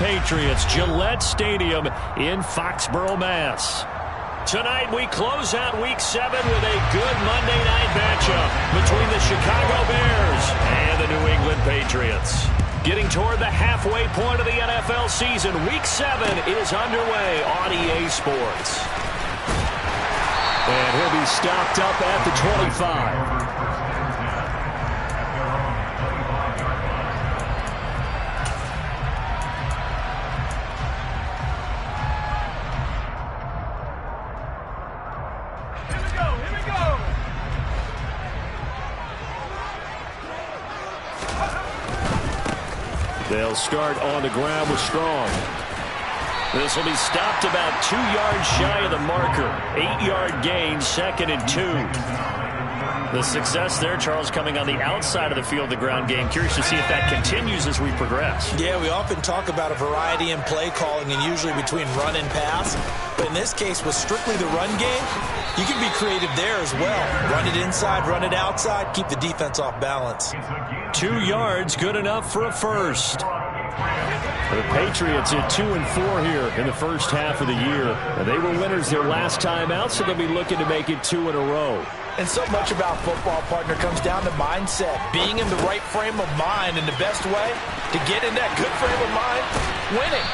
Patriots, Gillette Stadium in Foxborough, Mass. Tonight we close out Week 7 with a good Monday night matchup between the Chicago Bears and the New England Patriots. Getting toward the halfway point of the NFL season, Week 7 is underway on EA Sports. And he'll be stopped up at the 25. They'll start on the ground with Strong. This will be stopped about 2 yards shy of the marker. 8-yard gain, 2nd and 2. The success there, Charles, coming on the outside of the field, the ground game. Curious to see if that continues as we progress. Yeah, we often talk about a variety in play calling and usually between run and pass. But in this case, with strictly the run game, you can be creative there as well. Run it inside, run it outside, keep the defense off balance. 2 yards, good enough for a first. The Patriots at 2-4 here in the first half of the year. They were winners their last time out, so they'll be looking to make it 2 in a row. And so much about football, partner, comes down to mindset. Being in the right frame of mind, and the best way to get in that good frame of mind, winning.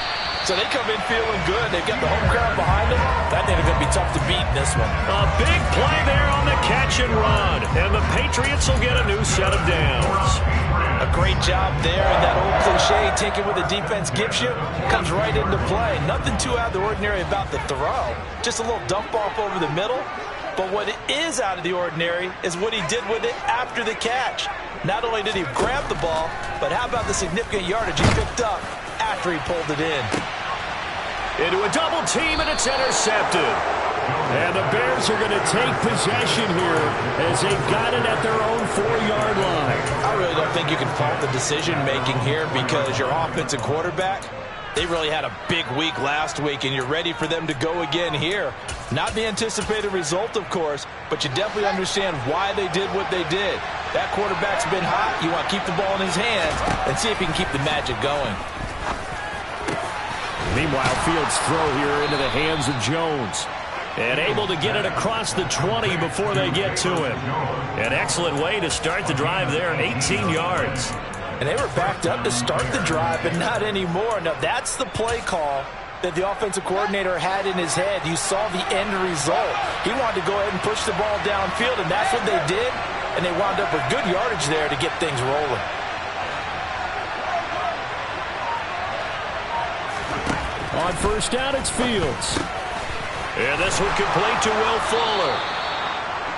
So they come in feeling good. They've got the home crowd behind them. I think it's going to be tough to beat in this one. A big play there on the catch and run. And the Patriots will get a new set of downs. A great job there. And that old cliche, take it what the defense gives you, comes right into play. Nothing too out of the ordinary about the throw. Just a little dump off over the middle. But what is out of the ordinary is what he did with it after the catch. Not only did he grab the ball, but how about the significant yardage he picked up after he pulled it in. Into a double team, and it's intercepted. And the Bears are going to take possession here as they've got it at their own 4-yard line. I really don't think you can fault the decision-making here because your offensive quarterback, they really had a big week last week, and you're ready for them to go again here. Not the anticipated result, of course, but you definitely understand why they did what they did. That quarterback's been hot. You want to keep the ball in his hands and see if he can keep the magic going. Meanwhile, Fields' throw here into the hands of Jones. And able to get it across the 20 before they get to him. An excellent way to start the drive there, 18 yards. And they were backed up to start the drive, but not anymore. Now, that's the play call that the offensive coordinator had in his head. You saw the end result. He wanted to go ahead and push the ball downfield, and that's what they did. And they wound up with good yardage there to get things rolling. On first down, it's Fields. And this one complete to Will Fuller.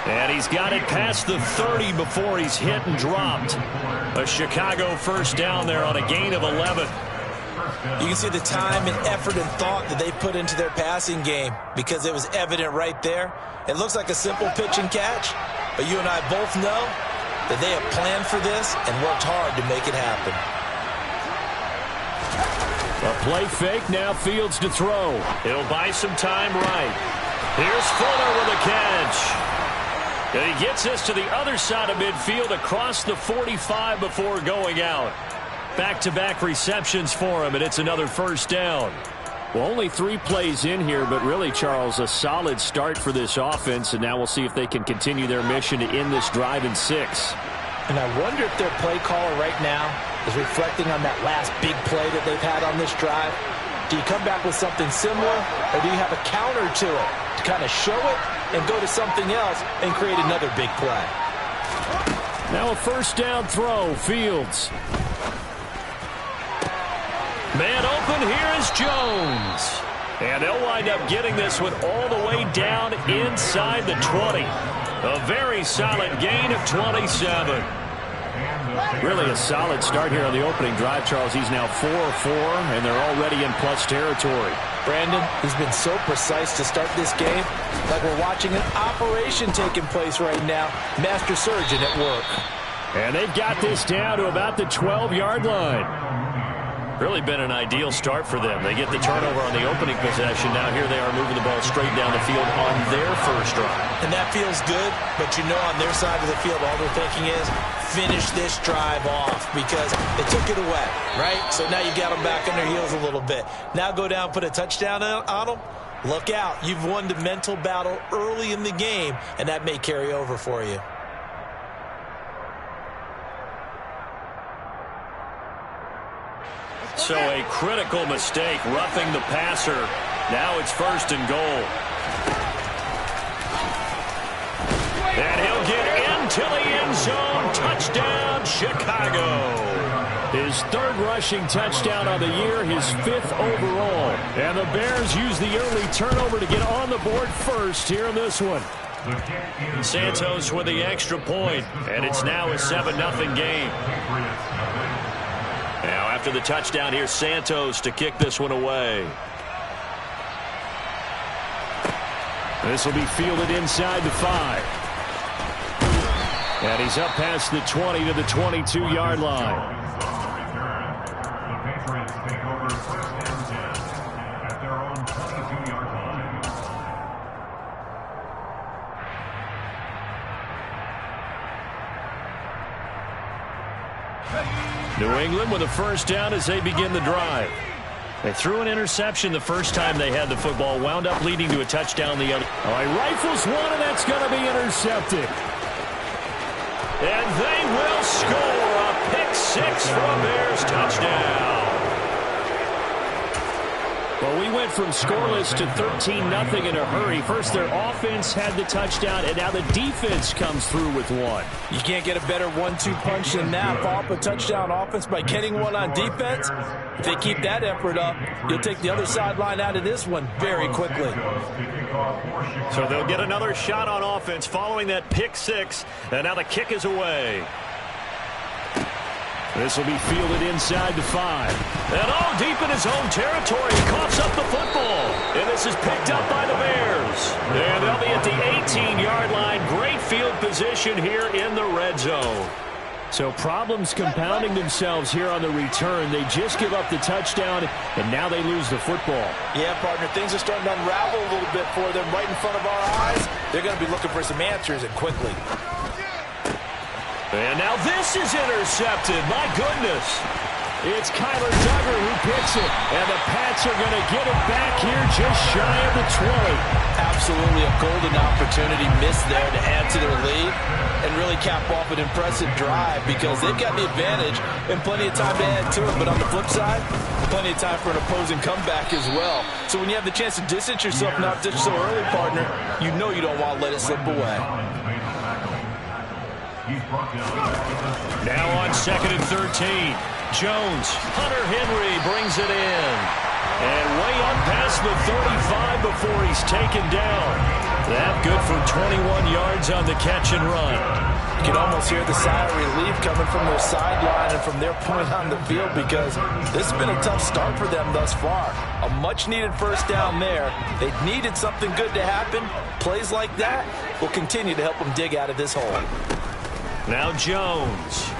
And he's got it past the 30 before he's hit and dropped. A Chicago first down there on a gain of 11. You can see the time and effort and thought that they put into their passing game because it was evident right there. It looks like a simple pitch and catch, but you and I both know that they have planned for this and worked hard to make it happen. A play fake, now Fields to throw. He'll buy some time right. Here's Fuller with a catch. And he gets this to the other side of midfield across the 45 before going out. Back-to-back receptions for him, and it's another first down. Well, only 3 plays in here, but really, Charles, a solid start for this offense, and now we'll see if they can continue their mission to end this drive in 6. And I wonder if their play caller right now is reflecting on that last big play that they've had on this drive. Do you come back with something similar, or do you have a counter to it to kind of show it and go to something else and create another big play? Now a first down throw, Fields. Man open, here is Jones. And they'll wind up getting this one all the way down inside the 20. A very solid gain of 27. Really a solid start here on the opening drive, Charles. He's now 4 of 4, and they're already in plus territory. Brandon, he's been so precise to start this game, like we're watching an operation taking place right now. Master surgeon at work. And they've got this down to about the 12-yard line. Really been an ideal start for them. They get the turnover on the opening possession. Now here they are moving the ball straight down the field on their first drive. And that feels good, but you know on their side of the field, all they're thinking is finish this drive off because they took it away, right? So now you got them back on their heels a little bit. Now go down, put a touchdown on them. Look out. You've won the mental battle early in the game, and that may carry over for you. So a critical mistake, roughing the passer. Now it's 1st and goal. And he'll get into the end zone. Touchdown, Chicago. His 3rd rushing touchdown on the year, his 5th overall. And the Bears use the early turnover to get on the board first here in this one. Santos with the extra point, and it's now a 7-0 game. Now after the touchdown, here's Santos to kick this one away. This will be fielded inside the 5. And he's up past the 20 to the 22-yard line. New England with a 1st down as they begin the drive. They threw an interception the first time they had the football, wound up leading to a touchdown the other. All right, rifles one, and that's going to be intercepted. And they will score a pick-6 for a Bears touchdown. Well, we went from scoreless to 13-0 in a hurry. First, their offense had the touchdown, and now the defense comes through with one. You can't get a better 1-2 punch than that. Follow up a touchdown offense by getting one on defense. If they keep that effort up, you'll take the other sideline out of this one very quickly. So they'll get another shot on offense following that pick-6, and now the kick is away. This will be fielded inside the 5. And all deep in his own territory. He coughs up the football. And this is picked up by the Bears. And they'll be at the 18-yard line. Great field position here in the red zone. So problems compounding themselves here on the return. They just give up the touchdown, and now they lose the football. Yeah, partner, things are starting to unravel a little bit for them right in front of our eyes. They're going to be looking for some answers, and quickly. And now this is intercepted. My goodness. It's Kyler Duggar who picks it. And the Pats are going to get it back here just shy of the 20. Absolutely a golden opportunity missed there to add to their lead and really cap off an impressive drive because they've got the advantage and plenty of time to add to it. But on the flip side, plenty of time for an opposing comeback as well. So when you have the chance to distance yourself not just so early, partner, you know you don't want to let it slip away. Now on 2nd and 13. Jones, Hunter Henry brings it in. And way up past the 35 before he's taken down. That good for 21 yards on the catch and run. You can almost hear the sigh of relief coming from their sideline and from their point on the field because this has been a tough start for them thus far. A much-needed 1st down there. They needed something good to happen. Plays like that will continue to help them dig out of this hole. Now Jones.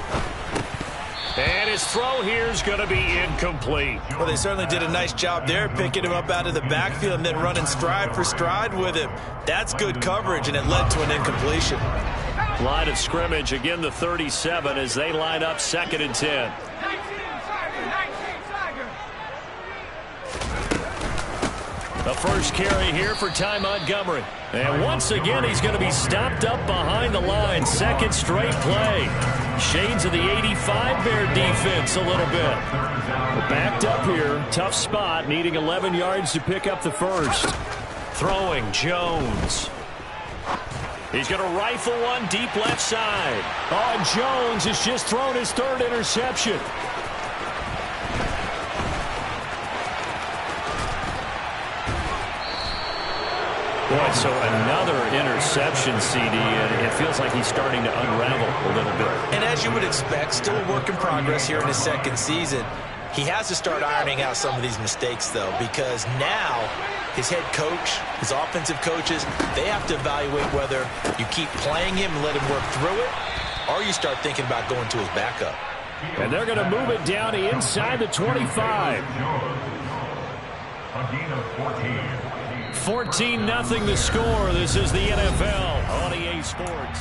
And his throw here is going to be incomplete. Well, they certainly did a nice job there, picking him up out of the backfield and then running stride for stride with him. That's good coverage, and it led to an incompletion. Line of scrimmage, again the 37 as they line up 2nd and 10. The first carry here for Ty Montgomery. And once again, he's going to be stopped up behind the line. 2nd straight play. Shades of the 85 Bear defense a little bit. Backed up here. Tough spot. Needing 11 yards to pick up the first. Throwing Jones. He's going to rifle one deep left side. Oh, Jones has just thrown his 3rd interception. Boy, so another interception, CD, and it feels like he's starting to unravel a little bit. And as you would expect, still a work in progress here in his 2nd season. He has to start ironing out some of these mistakes, though, because now his head coach, his offensive coaches, they have to evaluate whether you keep playing him and let him work through it, or you start thinking about going to his backup. And they're going to move it down to inside the 25. A gain of 14. 14-0 the score. This is the NFL on EA Sports.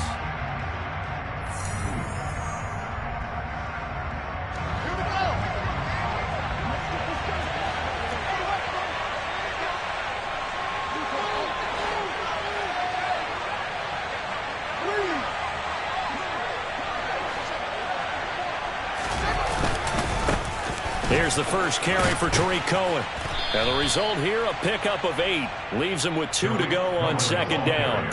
Here's the first carry for Tariq Cohen. And the result here, a pickup of 8. Leaves him with 2 to go on second down.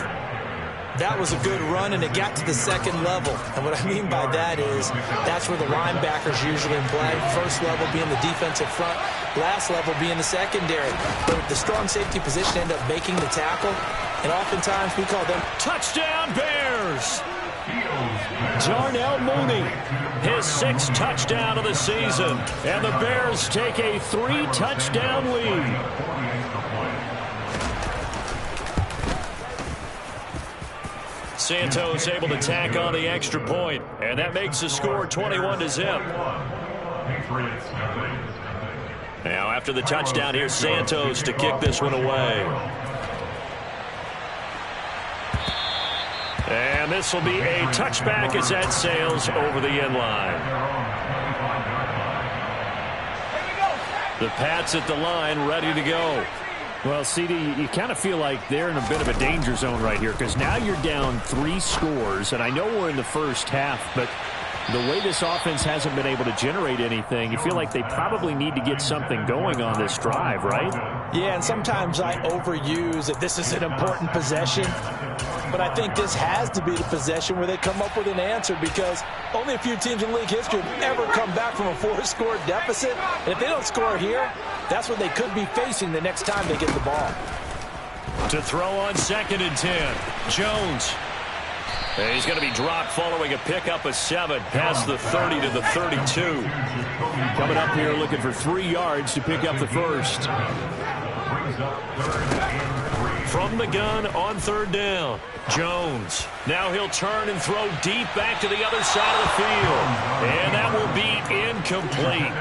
That was a good run, and it got to the second level. And what I mean by that is that's where the linebackers usually play. First level being the defensive front, last level being the secondary. But the strong safety position end up making the tackle, and oftentimes we call them touchdown Bears. Darnell Mooney, his 6th touchdown of the season. And the Bears take a 3-touchdown lead. Santos able to tack on the extra point, and that makes the score 21-0. Now after the touchdown, here's Santos to kick this one away. And this will be a touchback as that sails over the end line. The Pats at the line, ready to go. Well, CD, you kind of feel like they're in a bit of a danger zone right here because now you're down 3 scores, and I know we're in the first half, but the way this offense hasn't been able to generate anything, you feel like they probably need to get something going on this drive, right? Yeah, and sometimes I overuse that this is an important possession. But I think this has to be the possession where they come up with an answer because only a few teams in league history have ever come back from a 4-score deficit. And if they don't score here, that's what they could be facing the next time they get the ball. To throw on 2nd and 10, Jones. And he's going to be dropped following a pickup of 7 past the 30 to the 32. Coming up here looking for 3 yards to pick up the first. From the gun on 3rd down, Jones. Now he'll turn and throw deep back to the other side of the field. And that will be incomplete.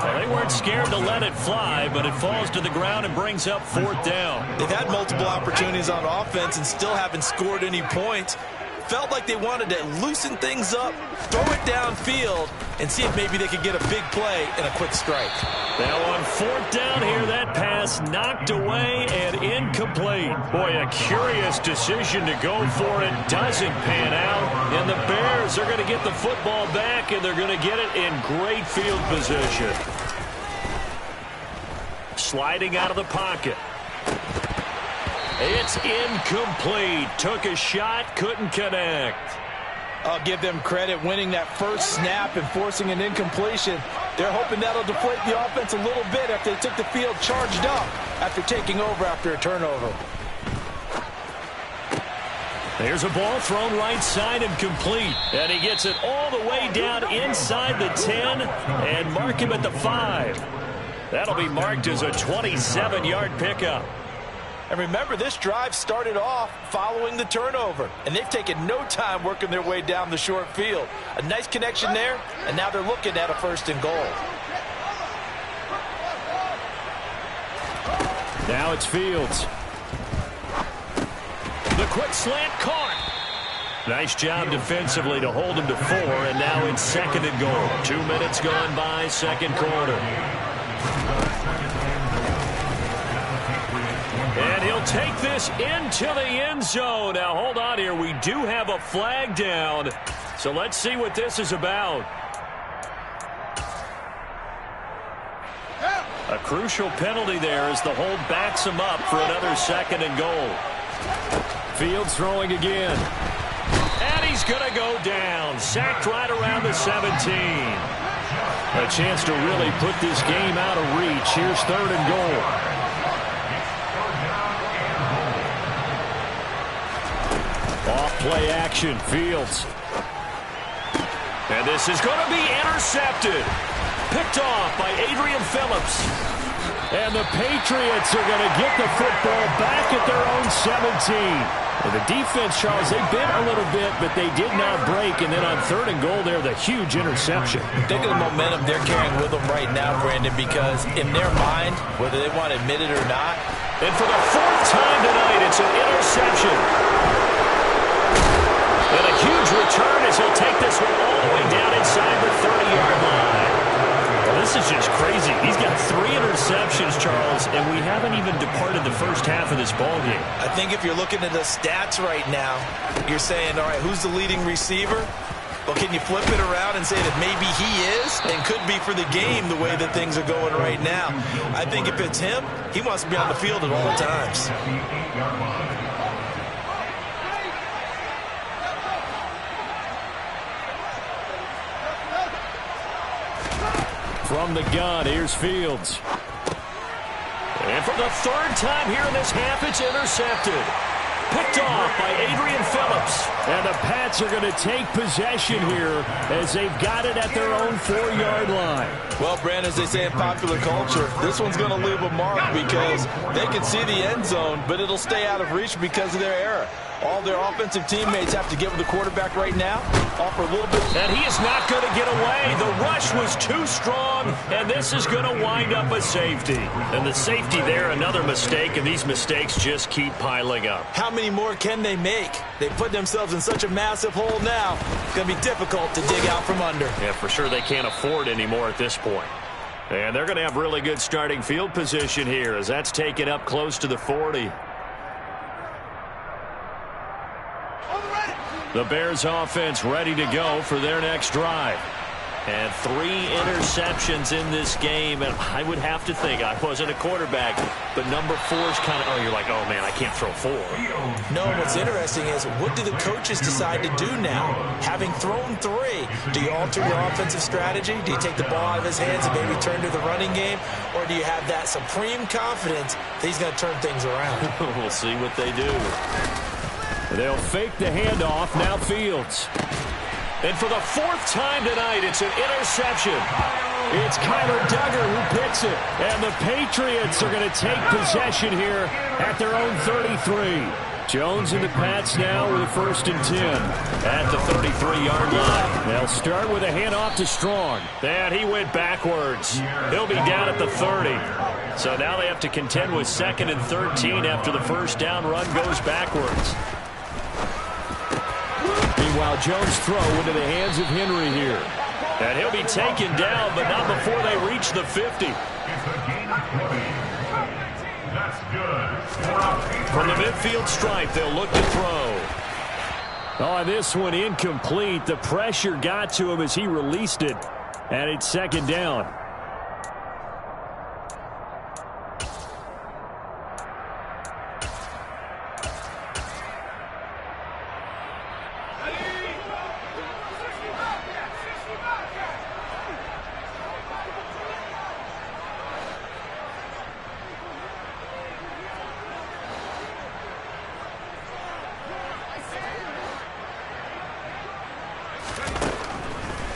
Well, they weren't scared to let it fly, but it falls to the ground and brings up 4th down. They've had multiple opportunities on offense and still haven't scored any points. Felt like they wanted to loosen things up, throw it downfield, and see if maybe they could get a big play and a quick strike. Now on 4th down here, that pass knocked away and incomplete. Boy, a curious decision to go for it. Doesn't pan out. And the Bears are going to get the football back, and they're going to get it in great field position. Sliding out of the pocket. It's incomplete. Took a shot, couldn't connect. I'll give them credit winning that first snap and forcing an incompletion. They're hoping that'll deflate the offense a little bit after they took the field charged up after taking over after a turnover. There's a ball thrown right side and complete. And he gets it all the way down inside the 10 and mark him at the 5. That'll be marked as a 27-yard pickup. And remember, this drive started off following the turnover, and they've taken no time working their way down the short field. A nice connection there, and now they're looking at a 1st and goal. Now it's Fields. The quick slant caught. Nice job defensively to hold him to 4, and now it's 2nd and goal. 2 minutes gone by, 2nd quarter. And he'll take this into the end zone. Now, hold on here. We do have a flag down. So let's see what this is about. A crucial penalty there as the hold backs him up for another 2nd and goal. Fields throwing again. And he's going to go down. Sacked right around the 17. A chance to really put this game out of reach. Here's 3rd and goal. Off play action, Fields. And this is going to be intercepted. Picked off by Adrian Phillips. And the Patriots are going to get the football back at their own 17. And the defense, Charles, they bit a little bit, but they did not break. And then on 3rd and goal there, the huge interception. Think of the momentum they're carrying with them right now, Brandon, because in their mind, whether they want to admit it or not, and for the 4th time tonight, it's an interception. And a huge return as he'll take this one all the way down inside the 30-yard line. Well, this is just crazy. He's got 3 interceptions, Charles, and we haven't even departed the first half of this ballgame. I think if you're looking at the stats right now, you're saying, all right, who's the leading receiver? Well, can you flip it around and say that maybe he is and could be for the game the way that things are going right now? I think if it's him, he wants to be on the field at all times. From the gun, here's Fields. And for the 3rd time here in this half, it's intercepted. Picked off by Adrian Phillips. And the Pats are going to take possession here as they've got it at their own 4-yard line. Well, Brandon, as they say in popular culture, this one's going to leave a mark because they can see the end zone, but it'll stay out of reach because of their error. All their offensive teammates have to get with the quarterback right now, offer a little bit. And he is not going to get away. The rush was too strong, and this is going to wind up a safety. And the safety there, another mistake, and these mistakes just keep piling up. How many more can they make? They put themselves in such a massive hole now. It's going to be difficult to dig out from under. Yeah, for sure they can't afford anymore at this point. And they're going to have really good starting field position here as that's taken up close to the 40. The Bears offense ready to go for their next drive. And 3 interceptions in this game. And I would have to think, I wasn't a quarterback, but number 4 is kind of, you're like, oh, man, I can't throw 4. No, what's interesting is what do the coaches decide to do now? Having thrown 3, do you alter your offensive strategy? Do you take the ball out of his hands and maybe turn to the running game? Or do you have that supreme confidence that he's going to turn things around? We'll see what they do. They'll fake the handoff. Now Fields. And for the 4th time tonight, it's an interception. It's Kyler Duggar who picks it. And the Patriots are going to take possession here at their own 33. Jones and the Pats now with a 1st and 10 at the 33-yard line. They'll start with a handoff to Strong. And he went backwards. He'll be down at the 30. So now they have to contend with 2nd and 13 after the first down run goes backwards. Meanwhile, Jones' throw into the hands of Henry here. And he'll be taken down, but not before they reach the 50. From the midfield stripe, they'll look to throw. Oh, this one incomplete. The pressure got to him as he released it. And it's 2nd down.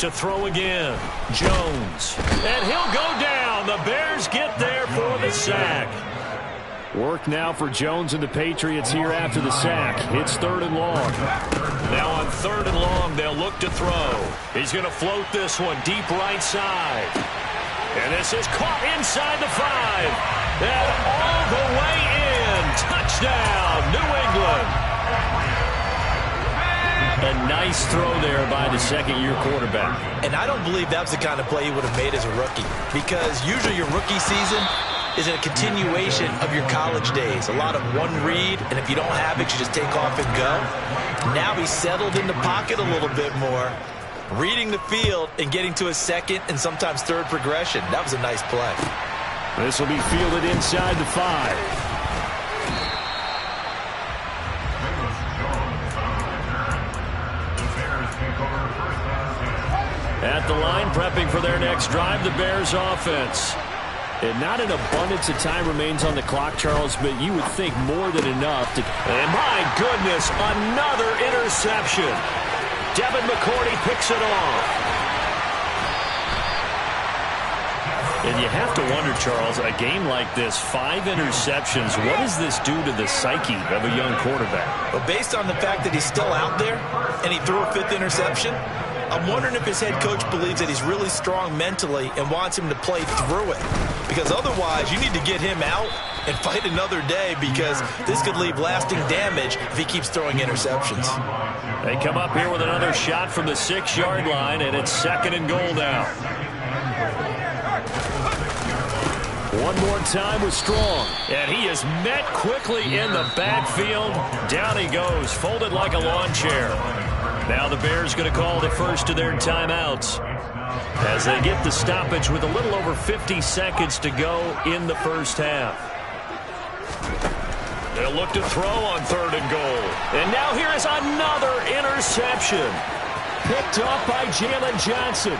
To throw again, Jones. And he'll go down. The Bears get there for the sack. Work now for Jones and the Patriots here after the sack. It's 3rd and long. Now on 3rd and long, they'll look to throw. He's going to float this one deep right side. And this is caught inside the 5. And all the way in. Touchdown, New England. A nice throw there by the 2nd-year quarterback. And I don't believe that was the kind of play he would have made as a rookie, because usually your rookie season is a continuation of your college days. A lot of one read, and if you don't have it, you just take off and go. Now he's settled in the pocket a little bit more, reading the field and getting to a 2nd and sometimes 3rd progression. That was a nice play. This will be fielded inside the 5. At the line, prepping for their next drive, the Bears offense. And not an abundance of time remains on the clock, Charles, but you would think more than enough to... And my goodness, another interception. Devin McCourty picks it off. And you have to wonder, Charles, a game like this, 5 interceptions, what does this do to the psyche of a young quarterback? But based on the fact that he's still out there and he threw a 5th interception, I'm wondering if his head coach believes that he's really strong mentally and wants him to play through it. Because otherwise, you need to get him out and fight another day, because this could leave lasting damage if he keeps throwing interceptions. They come up here with another shot from the 6-yard line, and it's 2nd and goal now. One more time with Strong, and he is met quickly in the backfield. Down he goes, folded like a lawn chair. Now the Bears going to call the first of their timeouts as they get the stoppage with a little over 50 seconds to go in the first half. They'll look to throw on 3rd and goal. And now here is another interception. Picked off by Jalen Johnson.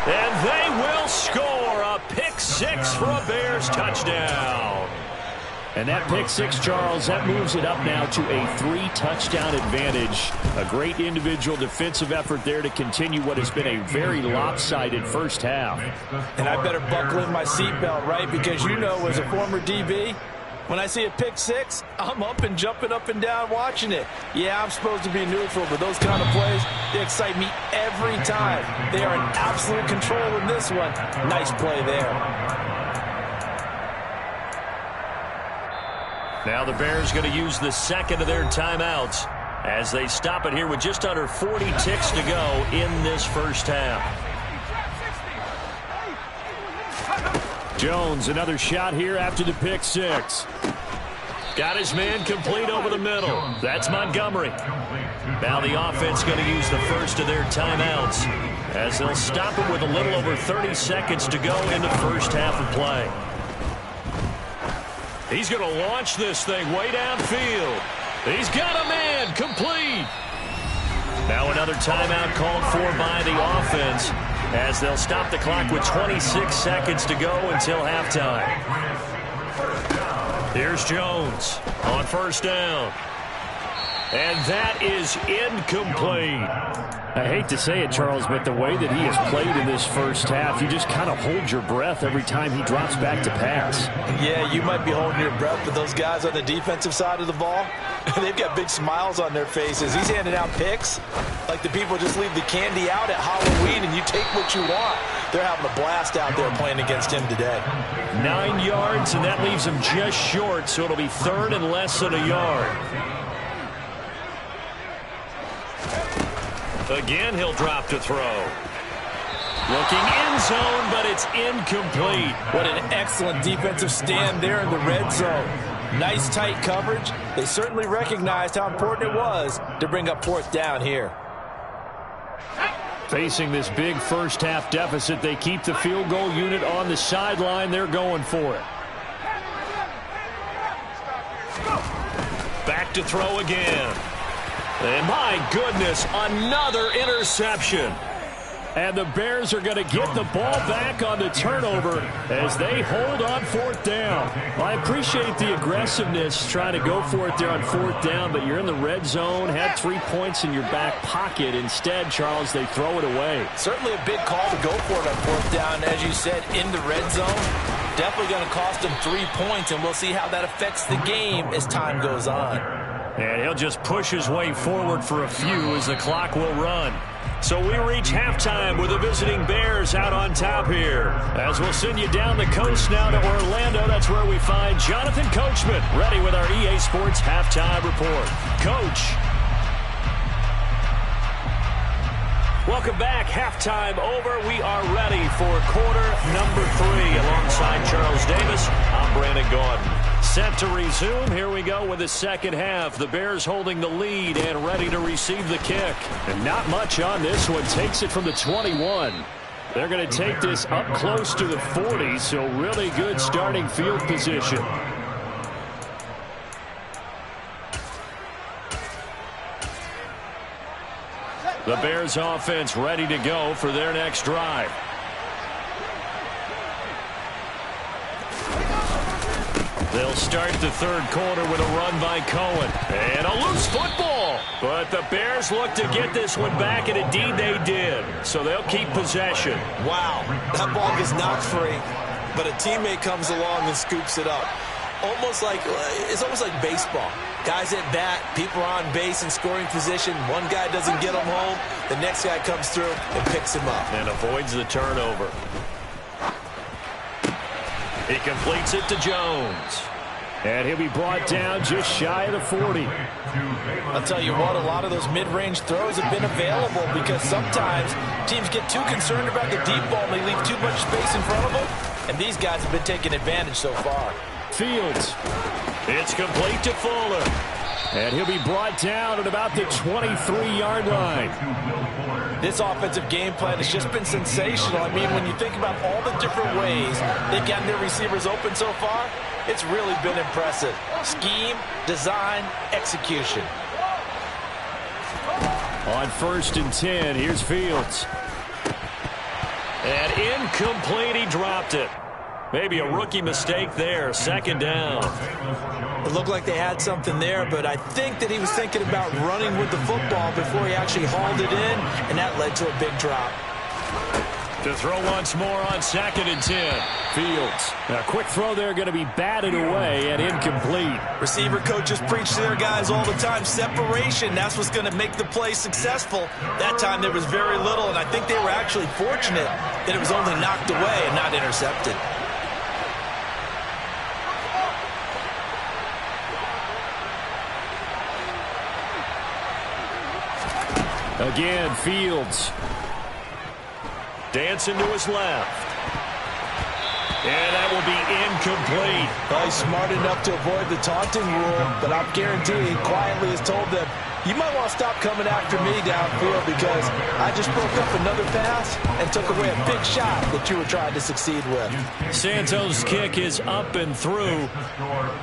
And they will score a pick 6 for a Bears touchdown. And that pick 6, Charles, that moves it up now to a 3-touchdown advantage. A great individual defensive effort there to continue what has been a very lopsided first half. And I better buckle in my seatbelt, right? Because you know, as a former DB, when I see a pick 6, I'm up and jumping up and down watching it. Yeah, I'm supposed to be neutral, but those kind of plays, they excite me every time. They are in absolute control in this one. Nice play there. Now the Bears going to use the 2nd of their timeouts as they stop it here with just under 40 ticks to go in this first half. Jones, another shot here after the pick 6. Got his man complete over the middle. That's Montgomery. Now the offense going to use the first of their timeouts as they'll stop it with a little over 30 seconds to go in the first half of play. He's going to launch this thing way downfield. He's got a man complete. Now another timeout called for by the offense as they'll stop the clock with 26 seconds to go until halftime. Here's Jones on 1st down. And that is incomplete. I hate to say it, Charles, but the way that he has played in this first half, you just kind of hold your breath every time he drops back to pass. Yeah, you might be holding your breath, but those guys on the defensive side of the ball, they've got big smiles on their faces. He's handing out picks like the people just leave the candy out at Halloween and you take what you want. They're having a blast out there playing against him today. 9 yards, and that leaves him just short, so it'll be 3rd and less than a yard. Again, he'll drop to throw. Looking end zone, but it's incomplete. What an excellent defensive stand there in the red zone. Nice tight coverage. They certainly recognized how important it was to bring up 4th down here. Facing this big first half deficit, they keep the field goal unit on the sideline. They're going for it. Back to throw again. And my goodness, another interception. And the Bears are going to get the ball back on the turnover as they hold on 4th down. Well, I appreciate the aggressiveness trying to go for it there on 4th down, but you're in the red zone, had 3 points in your back pocket. Instead, Charles, they throw it away. Certainly a big call to go for it on 4th down, as you said, in the red zone. Definitely going to cost them 3 points, and we'll see how that affects the game as time goes on. And he'll just push his way forward for a few as the clock will run. So we reach halftime with the visiting Bears out on top here. As we'll send you down the coast now to Orlando. That's where we find Jonathan Coachman ready with our EA Sports Halftime Report. Coach. Welcome back. Halftime over. We are ready for quarter number 3. Alongside Charles Davis, I'm Brandon Gordon. Set to resume. Here we go with the second half. The Bears holding the lead and ready to receive the kick. And not much on this one. Takes it from the 21. They're going to take this up close to the 40, so really good starting field position. The Bears offense ready to go for their next drive. They'll start the third quarter with a run by Cohen. And a loose football. But the Bears look to get this one back, and indeed they did. So they'll keep possession. Wow, that ball gets knocked free, but a teammate comes along and scoops it up. It's almost like baseball. Guys at bat, people are on base in scoring position. One guy doesn't get him home. The next guy comes through and picks him up. And avoids the turnover. He completes it to Jones. And he'll be brought down just shy of the 40. I'll tell you what, a lot of those mid-range throws have been available because sometimes teams get too concerned about the deep ball and they leave too much space in front of them. And these guys have been taking advantage so far. Fields. It's complete to Fuller. And he'll be brought down at about the 23-yard line. This offensive game plan has just been sensational. I mean, when you think about all the different ways they've gotten their receivers open so far, it's really been impressive. Scheme, design, execution. On 1st and 10, here's Fields. And incomplete, he dropped it. Maybe a rookie mistake there. 2nd down. It looked like they had something there, but I think that he was thinking about running with the football before he actually hauled it in, and that led to a big drop. To throw once more on 2nd and 10. Fields. A quick throw there, going to be batted away and incomplete. Receiver coaches preach to their guys all the time. Separation, that's what's going to make the play successful. That time there was very little, and I think they were actually fortunate that it was only knocked away and not intercepted. Again, Fields. Dancing to his left. And that will be incomplete. Well, he's smart enough to avoid the taunting rule, but I'm guaranteeing he quietly has told them, you might want to stop coming after me downfield because I just broke up another pass and took away a big shot that you were trying to succeed with. Santos' kick is up and through.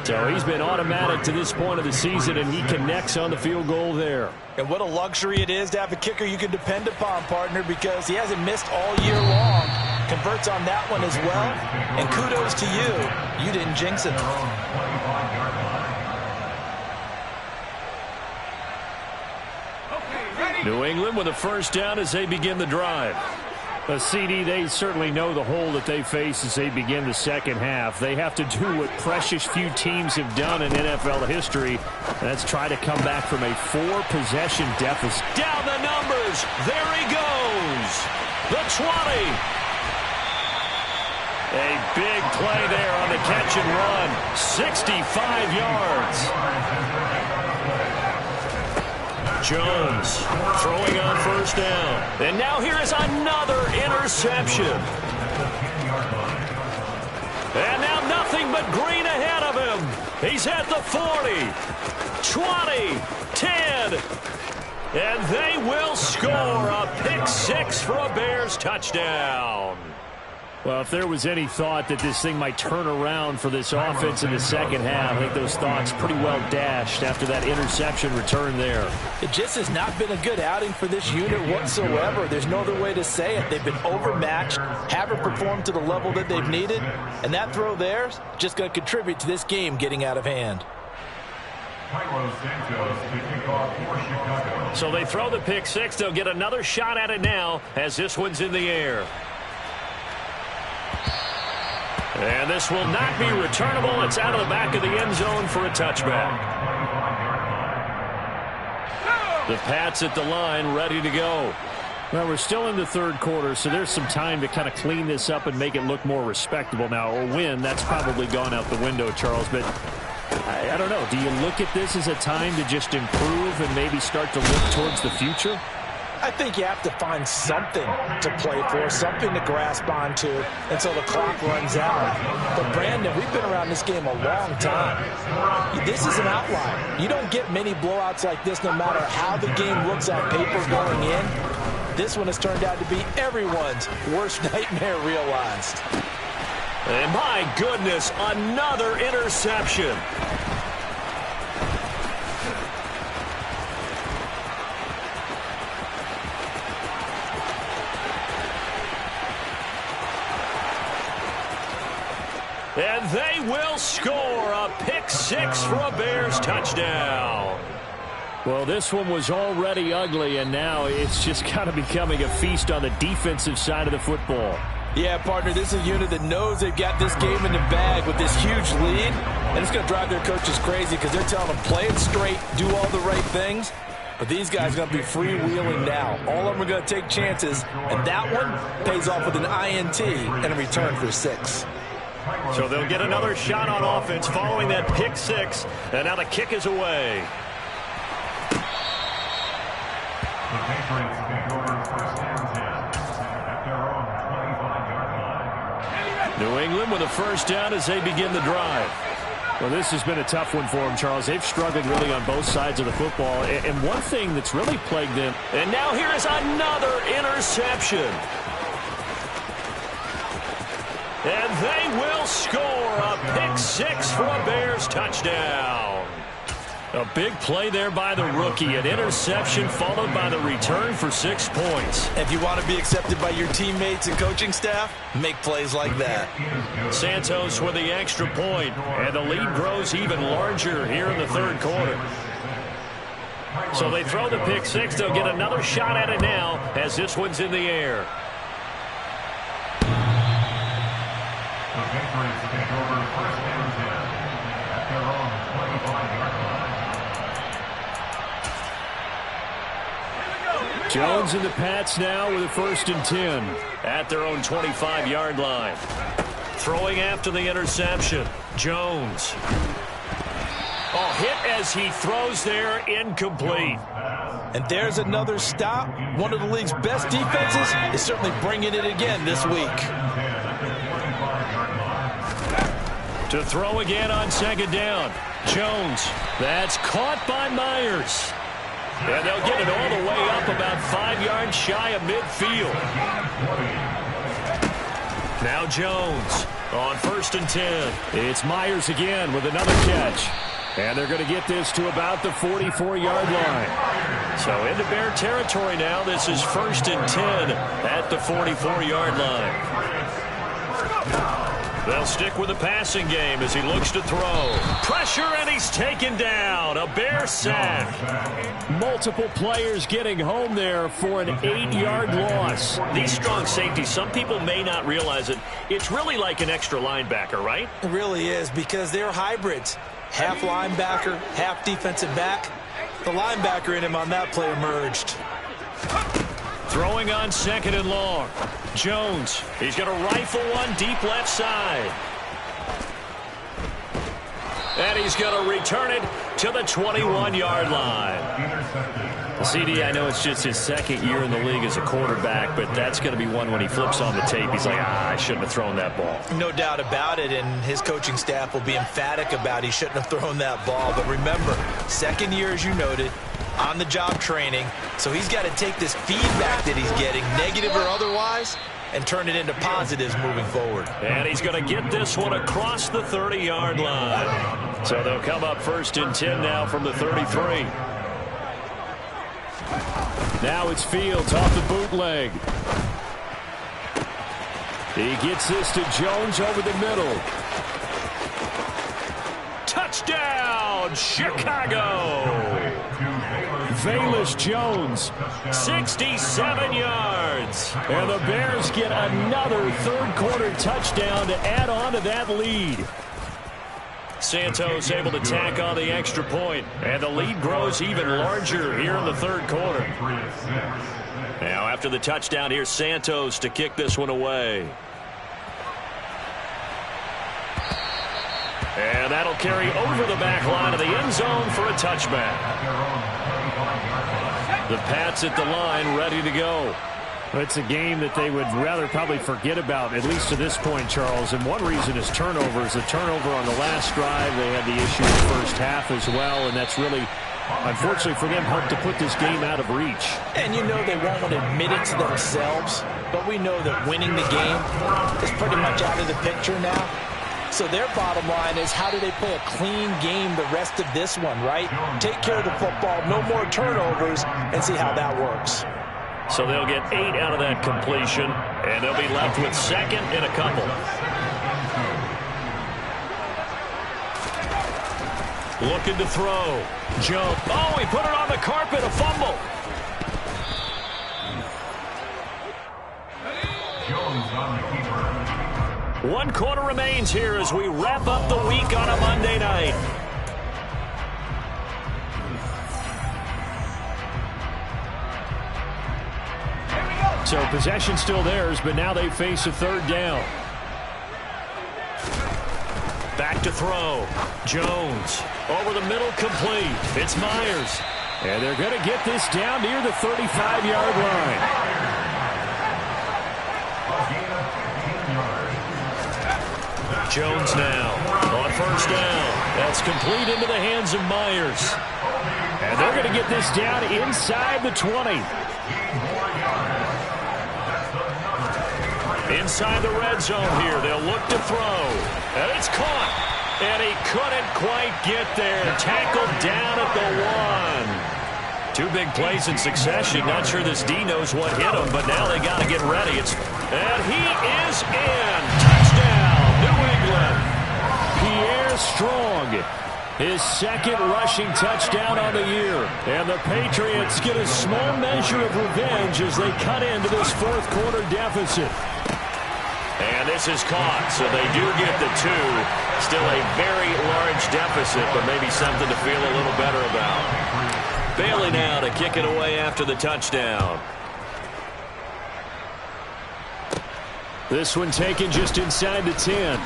So he's been automatic to this point of the season, and he connects on the field goal there. And what a luxury it is to have a kicker you can depend upon, partner, because he hasn't missed all year long. Converts on that one as well. And kudos to you. You didn't jinx it. New England with a 1st down as they begin the drive. CD, they certainly know the hole that they face as they begin the 2nd half. They have to do what precious few teams have done in NFL history. That's try to come back from a 4-possession deficit. Down the numbers. There he goes. The 20. A big play there on the catch and run. 65 yards. Jones throwing on 1st down. And now here is another interception. And now nothing but green ahead of him. He's at the 40, 20, 10. And they will score a pick 6 for a Bears touchdown. Well, if there was any thought that this thing might turn around for this offense in the 2nd half, I think those thoughts pretty well dashed after that interception return there. It just has not been a good outing for this unit whatsoever. There's no other way to say it. They've been overmatched, haven't performed to the level that they've needed, and that throw there's just going to contribute to this game getting out of hand. So they throw the pick 6. They'll get another shot at it now as this one's in the air. And this will not be returnable. It's out of the back of the end zone for a touchback. The Pats at the line, ready to go. Well, we're still in the 3rd quarter, so there's some time to kind of clean this up and make it look more respectable. Now, a win, that's probably gone out the window, Charles, but I don't know. Do you look at this as a time to just improve and maybe start to look towards the future? I think you have to find something to play for, something to grasp onto until the clock runs out. But, Brandon, we've been around this game a long time. This is an outlier. You don't get many blowouts like this no matter how the game looks on paper going in. This one has turned out to be everyone's worst nightmare realized. And my goodness, another interception. And they will score a pick six for a Bears touchdown. Well, this one was already ugly, and now it's just kind of becoming a feast on the defensive side of the football. Yeah, partner, this is a unit that knows they've got this game in the bag with this huge lead, and it's going to drive their coaches crazy because they're telling them play it straight, do all the right things. But these guys are going to be freewheeling now. All of them are going to take chances, and that one pays off with an INT and a return for 6. So they'll get another shot on offense following that pick six, and now the kick is away. The Patriots take over first and 10 at their own 25-yard line. New England with a first down as they begin the drive. Well, this has been a tough one for them, Charles. They've struggled really on both sides of the football. And one thing that's really plagued them. And now here is another interception. And they will score a pick six for a Bears touchdown. A big play there by the rookie. An interception followed by the return for 6 points. If you want to be accepted by your teammates and coaching staff, make plays like that. Santos with the extra point, and the lead grows even larger here in the third quarter. So they throw the pick six. They'll get another shot at it now as this one's in the air. The Patriots take over first and 10 at their own 25-yard line. Jones and the Pats now with a first and 10. At their own 25-yard line. Throwing after the interception. Jones. Oh, hit as he throws there, incomplete. And there's another stop. One of the league's best defenses is certainly bringing it again this week. To throw again on second down. Jones. That's caught by Myers. And they'll get it all the way up about 5 yards shy of midfield. Now Jones on first and 10. It's Myers again with another catch. And they're going to get this to about the 44-yard line. So into Bear territory now. This is first and 10 at the 44-yard line. They'll stick with the passing game as he looks to throw. Pressure, and he's taken down. A Bear sack. Multiple players getting home there for an 8-yard loss. These strong safeties, some people may not realize it. It's really like an extra linebacker, right? It really is, because they're hybrids. Half linebacker, half defensive back. The linebacker in him on that play emerged. Throwing on second and long. Jones, he's going to rifle one deep left side. And he's going to return it to the 21-yard line. CD, I know it's just his second year in the league as a quarterback, but that's going to be one when he flips on the tape. He's like, I shouldn't have thrown that ball. No doubt about it, and his coaching staff will be emphatic about he shouldn't have thrown that ball. But remember, second year, as you noted, on-the-job training, so he's got to take this feedback that he's getting, negative or otherwise, and turn it into positives moving forward. And he's going to get this one across the 30-yard line. So they'll come up first and 10 now from the 33. Now it's Fields off the bootleg. He gets this to Jones over the middle. Touchdown, Chicago! Velus Jones, 67 yards. And the Bears get another third-quarter touchdown to add on to that lead. Santos able to tack on the extra point, and the lead grows even larger here in the third quarter. Now after the touchdown, here's Santos to kick this one away. And that'll carry over the back line of the end zone for a touchback. The Pats at the line, ready to go. It's a game that they would rather probably forget about, at least to this point, Charles. And one reason is turnovers. The turnover on the last drive, they had the issue in the first half as well, and that's really, unfortunately for them, helped to put this game out of reach. And you know they won't want to admit it to themselves, but we know that winning the game is pretty much out of the picture now. So their bottom line is, how do they play a clean game the rest of this one, right? Take care of the football, no more turnovers, and see how that works. So they'll get 8 out of that completion, and they'll be left with second and a couple. Looking to throw. Jump. Oh, he put it on the carpet. A fumble. Jones on the keeper. 1 quarter remains here as we wrap up the week on a Monday night. So possession still theirs, but now they face a 3rd down. Back to throw. Jones. Over the middle, complete. It's Myers. And they're going to get this down near the 35-yard line. Jones now on 1st down. That's complete into the hands of Myers. And they're going to get this down inside the 20. Inside the red zone here. They'll look to throw. And it's caught. And he couldn't quite get there. Tackled down at the 1. 2 big plays in succession. Not sure this D knows what hit him, but now they got to get ready. And he is in. Touchdown, New England. Pierre Strong, his 2nd rushing touchdown on the year. And the Patriots get a small measure of revenge as they cut into this 4th quarter deficit. And this is caught, so they do get the 2. Still a very large deficit, but maybe something to feel a little better about. Bailey now to kick it away after the touchdown. This one taken just inside the 10.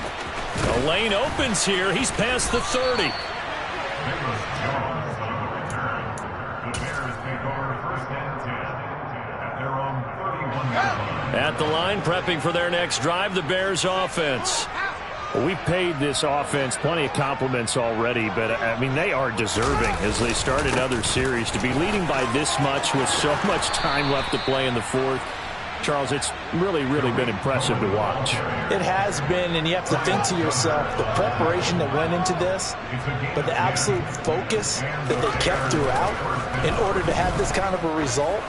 The lane opens here. He's past the 30. At the line, prepping for their next drive, the Bears offense. Well, we've paid this offense plenty of compliments already, but, I mean, they are deserving as they start another series. To be leading by this much with so much time left to play in the 4th, Charles, it's really, really been impressive to watch. It has been, and you have to think to yourself, the preparation that went into this, but the absolute focus that they kept throughout in order to have this kind of a result.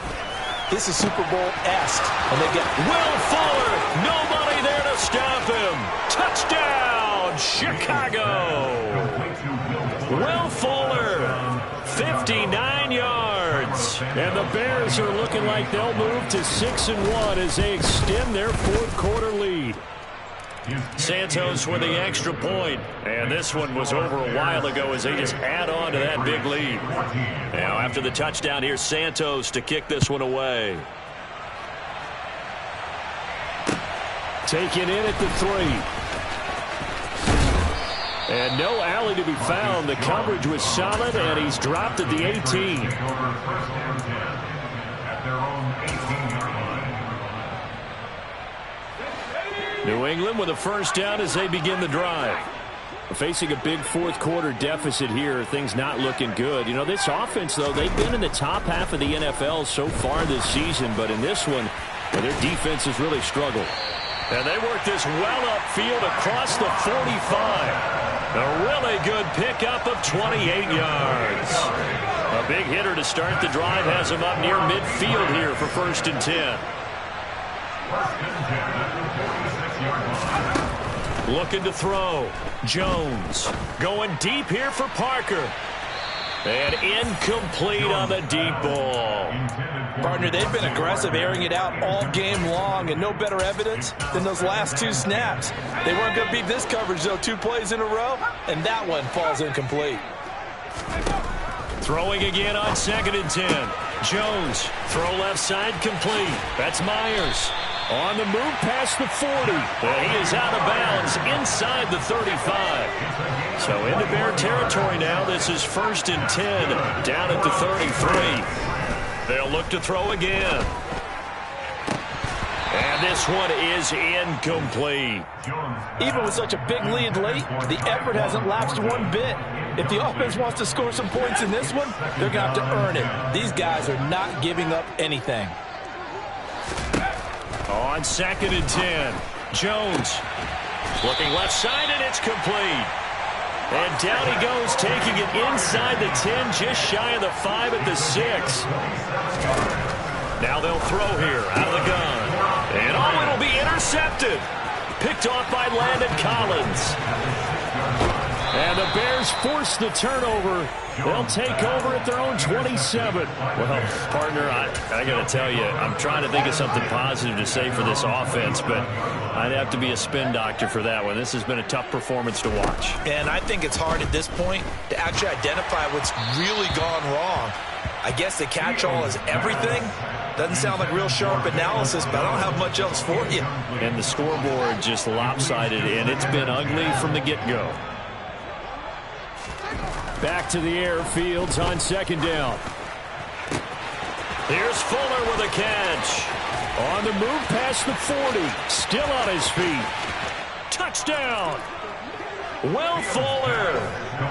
This is Super Bowl-esque. And they get Will Fuller. Nobody there to stop him. Touchdown, Chicago. Will Fuller, 59 yards. And the Bears are looking like they'll move to 6-1 as they extend their 4th quarter lead. Santos with the extra point. And this one was over a while ago as they just add on to that big lead. Now after the touchdown, here's Santos to kick this one away. Taken in at the 3. And no alley to be found. The coverage was solid, and he's dropped at the 18. New England with a 1st down as they begin the drive. Facing a big 4th quarter deficit here, things not looking good. You know, this offense, though, they've been in the top half of the NFL so far this season, but in this one, well, their defense has really struggled. And they work this well upfield across the 45. A really good pickup of 28 yards. A big hitter to start the drive has him up near midfield here for 1st and 10. Looking to throw. Jones going deep here for Parker. And incomplete on the deep ball. Partner, they've been aggressive, airing it out all game long, and no better evidence than those last 2 snaps. They weren't going to beat this coverage, though, 2 plays in a row, and that one falls incomplete. Throwing again on 2nd and 10. Jones, throw left side, complete. That's Myers. On the move past the 40. And he is out of bounds inside the 35. So into Bear territory now. This is 1st and 10 down at the 33. They'll look to throw again. And this one is incomplete. Even with such a big lead late, the effort hasn't lapsed one bit. If the offense wants to score some points in this one, they're going to have to earn it. These guys are not giving up anything. On 2nd and 10, Jones looking left side, and it's complete. And down he goes, taking it inside the 10, just shy of the 5 at the 6. Now they'll throw here out of the gun. And oh, it'll be intercepted. Picked off by Landon Collins. And the Bears force the turnover. They'll take over at their own 27. Well, partner, I got to tell you, I'm trying to think of something positive to say for this offense, but I'd have to be a spin doctor for that one. This has been a tough performance to watch. And I think it's hard at this point to actually identify what's really gone wrong. I guess the catch-all is everything. Doesn't sound like real sharp analysis, but I don't have much else for you. And the scoreboard just lopsided, and it's been ugly from the get-go. Back to the air, Fields on second down. Here's Fuller with a catch. On the move past the 40. Still on his feet. Touchdown. Will Fuller.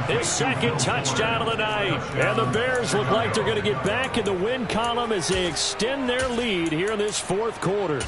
His second touchdown of the night. And the Bears look like they're going to get back in the win column as they extend their lead here in this fourth quarter.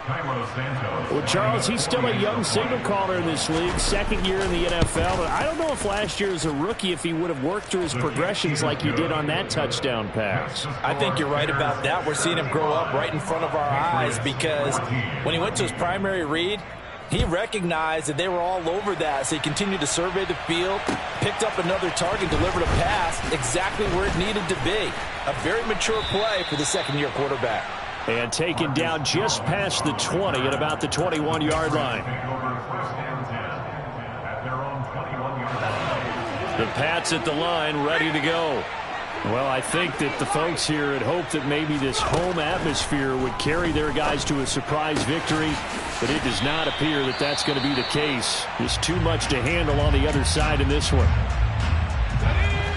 Well, Charles, he's still a young signal caller in this league, second year in the NFL. But I don't know if last year as a rookie, if he would have worked through his progressions like he did on that touchdown pass. I think you're right about that. We're seeing him grow up right in front of our eyes because when he went to his primary read, he recognized that they were all over that, so he continued to survey the field, picked up another target, delivered a pass exactly where it needed to be. A very mature play for the second-year quarterback. And taken down just past the 20 at about the 21-yard line. The Pats at the line, ready to go. Well, I think that the folks here had hoped that maybe this home atmosphere would carry their guys to a surprise victory, but it does not appear that that's going to be the case. Just too much to handle on the other side in this one.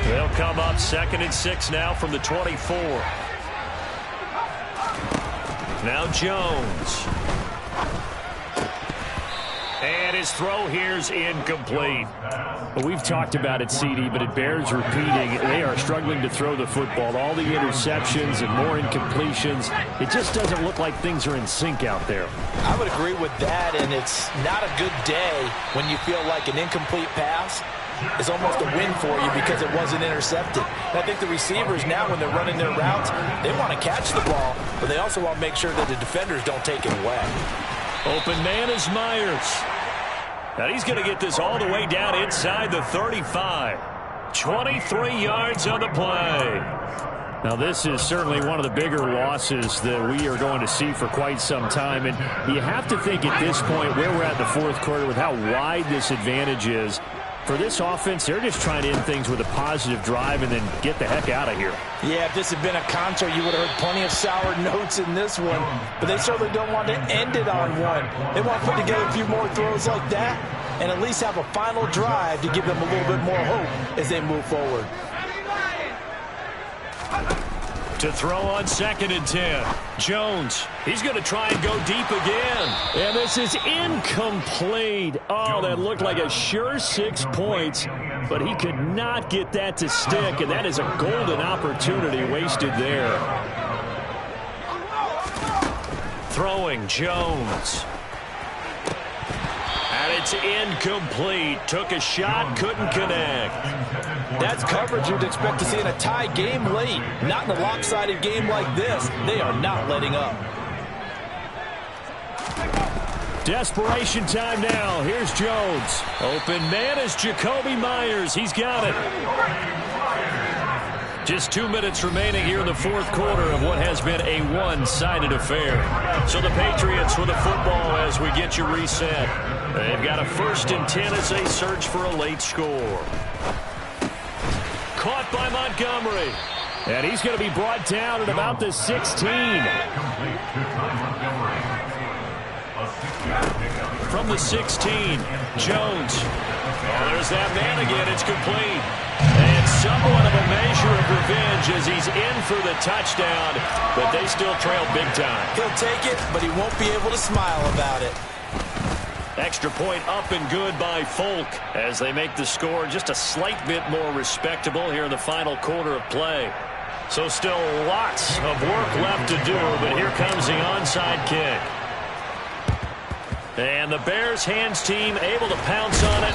They'll come up 2nd and 6 now from the 24. Now Jones. And his throw here's incomplete. Well, we've talked about it, CD, but it bears repeating. They are struggling to throw the football. All the interceptions and more incompletions. It just doesn't look like things are in sync out there. I would agree with that, and it's not a good day when you feel like an incomplete pass is almost a win for you because it wasn't intercepted. And I think the receivers now, when they're running their routes, they want to catch the ball, but they also want to make sure that the defenders don't take it away. Open man is Myers. Now he's going to get this all the way down inside the 35. 23 yards on the play. Now, this is certainly one of the bigger losses that we are going to see for quite some time. And you have to think at this point where we're at in the fourth quarter with how wide this advantage is. For this offense, they're just trying to end things with a positive drive and then get the heck out of here. Yeah, if this had been a concert, you would have heard plenty of sour notes in this one. But they certainly don't want to end it on one. They want to put together a few more throws like that and at least have a final drive to give them a little bit more hope as they move forward. To throw on 2nd and 10. Jones, he's going to try and go deep again. And this is incomplete. Oh, that looked like a sure 6 points, but he could not get that to stick, and that is a golden opportunity wasted there. Throwing Jones. And it's incomplete. Took a shot, couldn't connect. That's coverage you'd expect to see in a tie game late. Not in a lopsided game like this. They are not letting up. Desperation time now. Here's Jones. Open man is Jacoby Myers. He's got it. Just 2 minutes remaining here in the fourth quarter of what has been a one-sided affair. So the Patriots with the football as we get you reset. They've got a 1st and 10 as they search for a late score. Caught by Montgomery. And he's going to be brought down at about the 16. From the 16, Jones. Oh, there's that man again. It's complete. And somewhat of a measure of revenge as he's in for the touchdown, but they still trail big time. He'll take it, but he won't be able to smile about it. Extra point up and good by Folk as they make the score just a slight bit more respectable here in the final quarter of play. So still lots of work left to do, but here comes the onside kick. And the Bears hands team able to pounce on it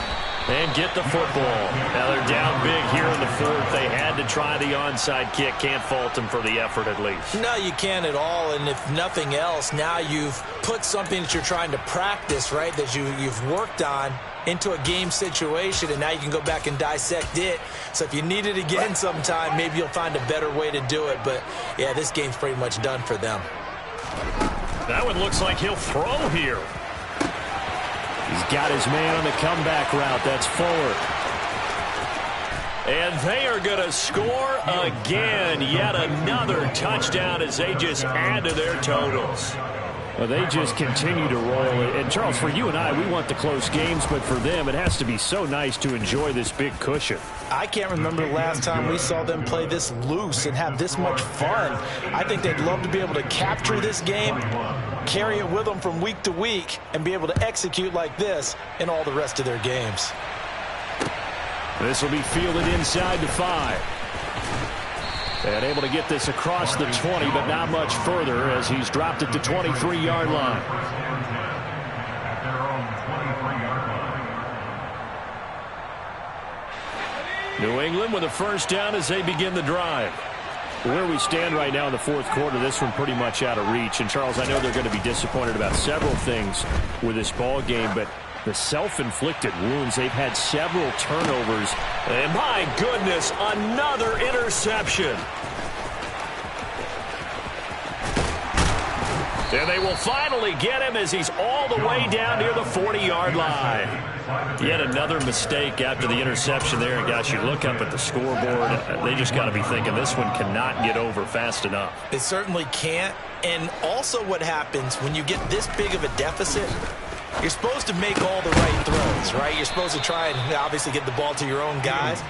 and get the football. Now they're down big here in the fourth. They had to try the onside kick. Can't fault him for the effort at least. No, you can't at all. And if nothing else, now you've put something that you're trying to practice, right, that you've worked on into a game situation, and now you can go back and dissect it. So if you need it again sometime, maybe you'll find a better way to do it. But, yeah, this game's pretty much done for them. That one looks like he'll throw here. He's got his man on the comeback route. That's Fuller. And they are going to score again. Yet another touchdown as they just add to their totals. Well, they just continue to roll. And, Charles, for you and I, we want the close games, but for them, it has to be so nice to enjoy this big cushion. I can't remember the last time we saw them play this loose and have this much fun. I think they'd love to be able to capture this game, carry it with them from week to week, and be able to execute like this in all the rest of their games. This will be fielded inside the 5. And able to get this across the 20, but not much further as he's dropped it to 23-yard line. New England with a first down as they begin the drive. Where we stand right now in the fourth quarter, this one pretty much out of reach. And, Charles, I know they're going to be disappointed about several things with this ball game, but the self-inflicted wounds, they've had several turnovers. And my goodness, another interception. And they will finally get him as he's all the way down near the 40-yard line. Yet another mistake after the interception there. And, gosh, you look up at the scoreboard, they just got to be thinking this one cannot get over fast enough. It certainly can't. And also what happens when you get this big of a deficit, you're supposed to make all the right throws, right? You're supposed to try and obviously get the ball to your own guys.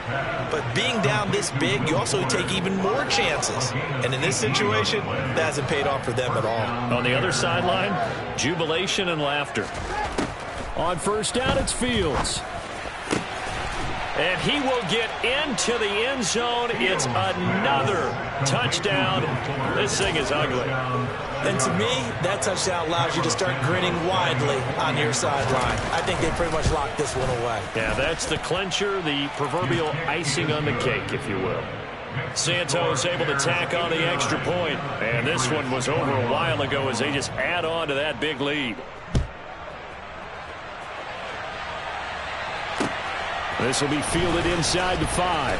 But being down this big, you also take even more chances. And in this situation, that hasn't paid off for them at all. On the other sideline, jubilation and laughter. On first down, it's Fields. And he will get into the end zone. It's another touchdown. This thing is ugly. And to me, that touchdown allows you to start grinning widely on your sideline. I think they pretty much locked this one away. Yeah, that's the clincher, the proverbial icing on the cake, if you will. Santos able to tack on the extra point. And this one was over a while ago as they just add on to that big lead. This will be fielded inside the 5.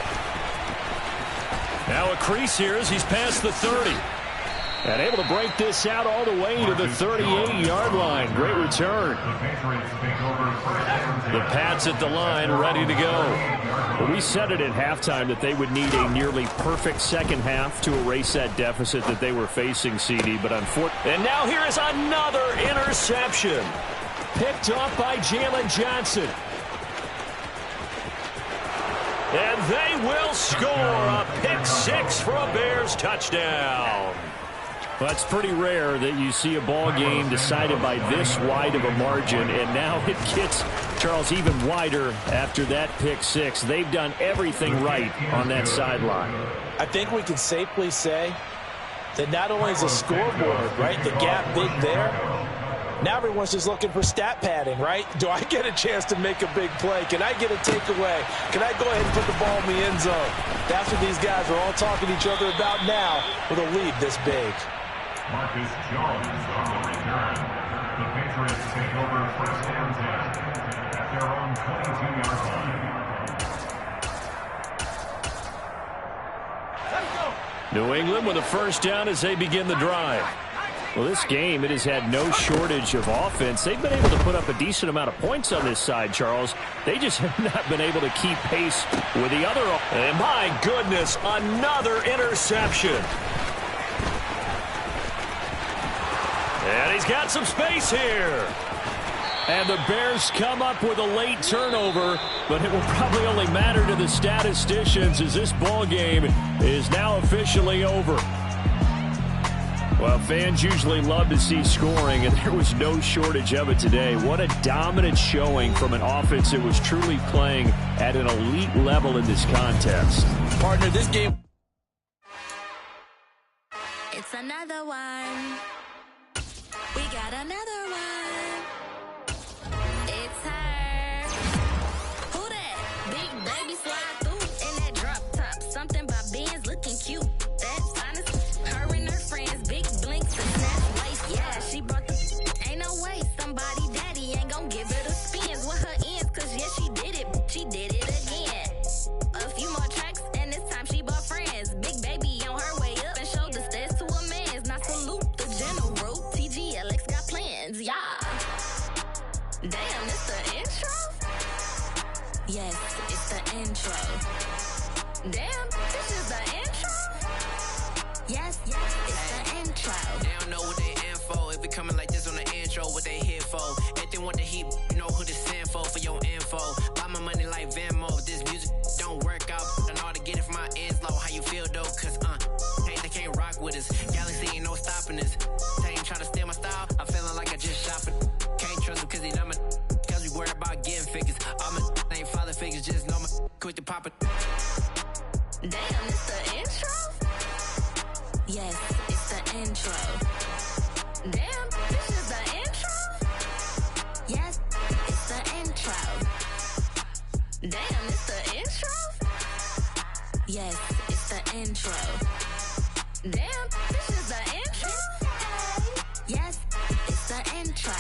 Now a crease here as he's past the 30. And able to break this out all the way to the 38-yard line. Great return. The Pats at the line, ready to go. Well, we said it at halftime that they would need a nearly perfect second half to erase that deficit that they were facing, CD. But unfortunately, and now here is another interception. Picked off by Jalen Johnson. And they will score a pick 6 for a Bears touchdown. Well, it's pretty rare that you see a ball game decided by this wide of a margin, and now it gets, Charles, even wider after that pick 6. They've done everything right on that sideline. I think we can safely say that not only is the scoreboard, right, the gap big there, now everyone's just looking for stat padding, right? Do I get a chance to make a big play? Can I get a takeaway? Can I go ahead and put the ball in the end zone? That's what these guys are all talking to each other about now with a lead this big. Marcus Jones on the return. The Patriots take over first and 10 at their own 22-yard line. New England with a first down as they begin the drive. Well, this game, it has had no shortage of offense. They've been able to put up a decent amount of points on this side, Charles. They just have not been able to keep pace with the other. And my goodness, another interception. And he's got some space here. And the Bears come up with a late turnover, but it will probably only matter to the statisticians as this ball game is now officially over. Well, fans usually love to see scoring, and there was no shortage of it today. What a dominant showing from an offense that was truly playing at an elite level in this contest. Partner, this game. It's another one. We got another one. It's her. Who that? Big baby slide through in that drop top. Something about intro. Damn, this is the intro? Yes, it's the intro. They don't know what they in for. If we coming like this on the intro, what they here for? If they want the heat, you know who to send for your info. Buy my money like Venmo. If this music don't work out, I know how to get it from my ends low. How you feel though? Cause they can't rock with us. Galaxy ain't no stopping us. They ain't trying to steal my style. I'm feeling like I just shopping. Can't trust them cause they not my. Cause we worried about getting figures. All my ain't father figures, just know my quick to pop it. Damn, it's the intro? Yes, it's the intro. Damn, this is the intro? Yes, it's the intro. Damn, it's the intro? Yes, it's the intro. Damn, this is the intro? Yes, it's the intro.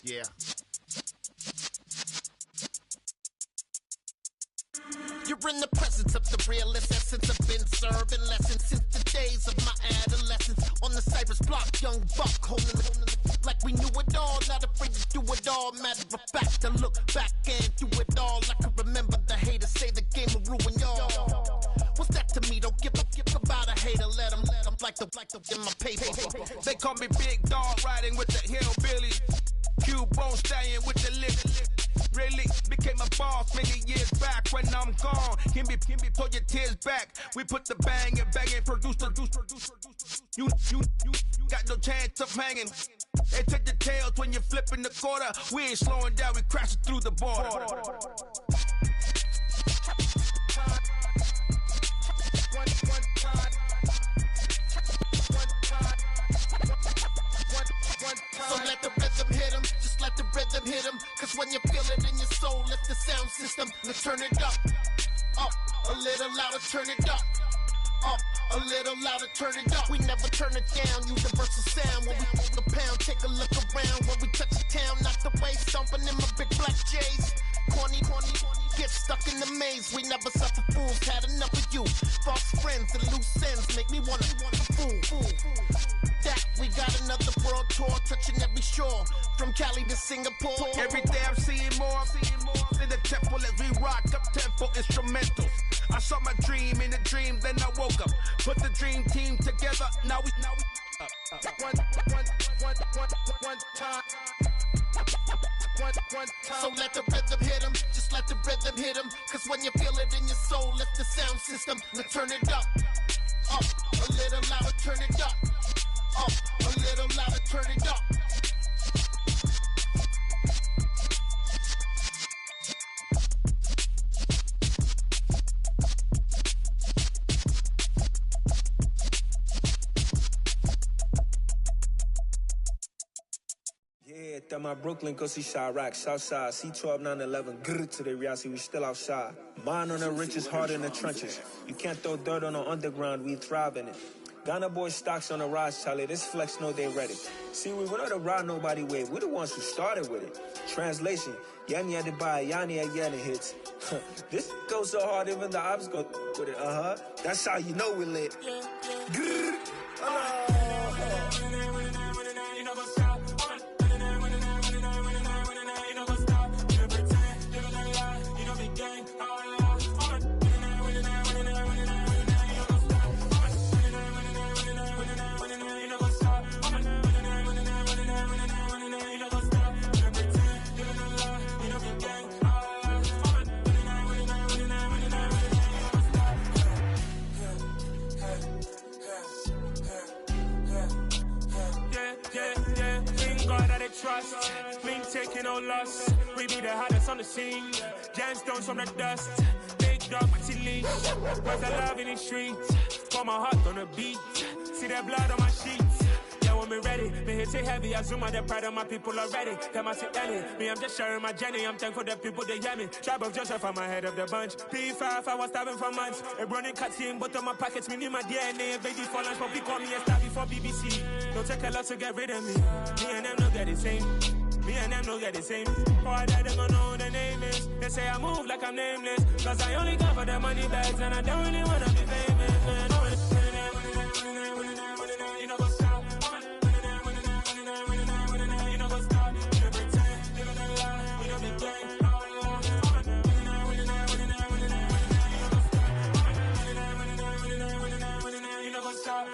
Yeah. You're in the presence of the realest essence. I've been serving lessons since the days of my adolescence. On the Cypress block, young buck holding it like we knew it all. Not afraid to do it all. Matter of fact, I look back and do it all. I can remember the haters say the game will ruin y'all. What's that to me? Don't give about a hater. Let them like the in my paper. They call me Big Dog, riding with the hillbillies. Q-Bone stallion with the lip. Really became a boss many years back. When I'm gone, can be pull your tears back. We put the bang and produce. You got no chance of hanging. They take the tails when you're flipping the quarter. We ain't slowing down, we crashing through the border. So let the rhythm hit him, just let the rhythm hit him. Cause when you feel it in your soul, lift the sound system, now turn it up. Up, a little louder, turn it up. Up, a little louder, turn it up. We never turn it down, universal sound. When we move the pound, take a look around. When we touch the town, not the way, stomping in my big black J's. Corny, get stuck in the maze. We never suffer fools, had enough of you. False friends and loose ends make me wanna fool. That we got another world tour, touching every shore, from Cali to Singapore. Every day I'm seeing more in the temple as we rock up tempo instrumentals. I saw my dream in a dream, then I woke up. Put the dream team together, now we one time. So let the rhythm hit him, just let the rhythm hit him. Cause when you feel it in your soul, lift the sound system, now turn it up. Up, a little louder, turn it up. Up, a little louder, turn it up. Yeah, that my Brooklyn, go see Chirac, Southside, C12, 911, grrr to the reality, we still outside. Mine on the riches, hard in the trenches. You can't throw dirt on the underground, we thrive in it. Ghana boys stocks on the rise, Charlie, this flex know they ready. See, we went on the ride nobody way, we the ones who started with it. Translation, Yanni had to buy, Yanni had Yanni hits. This goes so hard, even the ops go with it, That's how you know we lit. Grrr, trust, mean taking no loss. We be the hottest on the scene. Gemstones from the dust. Big dog with your leash. Cause I love in the streets. Pour my heart on the beat. See that blood on my sheets. Yeah, when me ready, me hit it heavy. I zoom out the pride of my people already. Them I see Ellie. Me, I'm just sharing my journey. I'm thankful that people they hear me. Tribe of Joseph, I'm ahead of the bunch. P5, I was starving for months. A running cuts in, but on my pockets, me need my DNA. Baby for lunch, but we call me a star before BBC. Don't take a lot to get rid of me. Me and them don't get the same. Me and them don't get the same. Oh, I die, they gon' know who the name is. They say I move like I'm nameless. Cause I only come for the money bags and I don't really wanna be famous. Man, you know what's up. You know what's up. You don't pretend, living a lie. You don't be gang. You know what's up.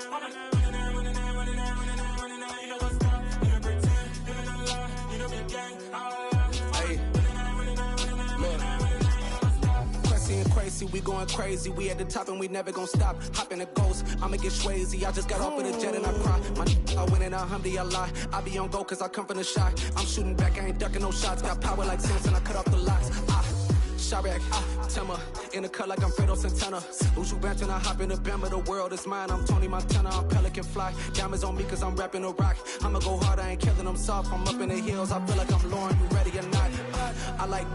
We going crazy, we at the top and we never gon' stop. Hop in a ghost, I'ma get swayzy. I just got off of the jet and I cry. My I win in a Humvee, I lie. I be on go cause I come from the shot. I'm shooting back, I ain't ducking no shots. Got power like Samson, I cut off the locks. Chirac, Timmer, in the cut like I'm Fredo Santana. Uju Benton, I hop in the Bama, the world is mine. I'm Tony Montana, I'm Pelican Fly. Diamonds on me cause I'm rapping a rock. I'ma go hard, I ain't killing them soft. I'm up in the hills, I feel like I'm Lauren, you ready or not? I like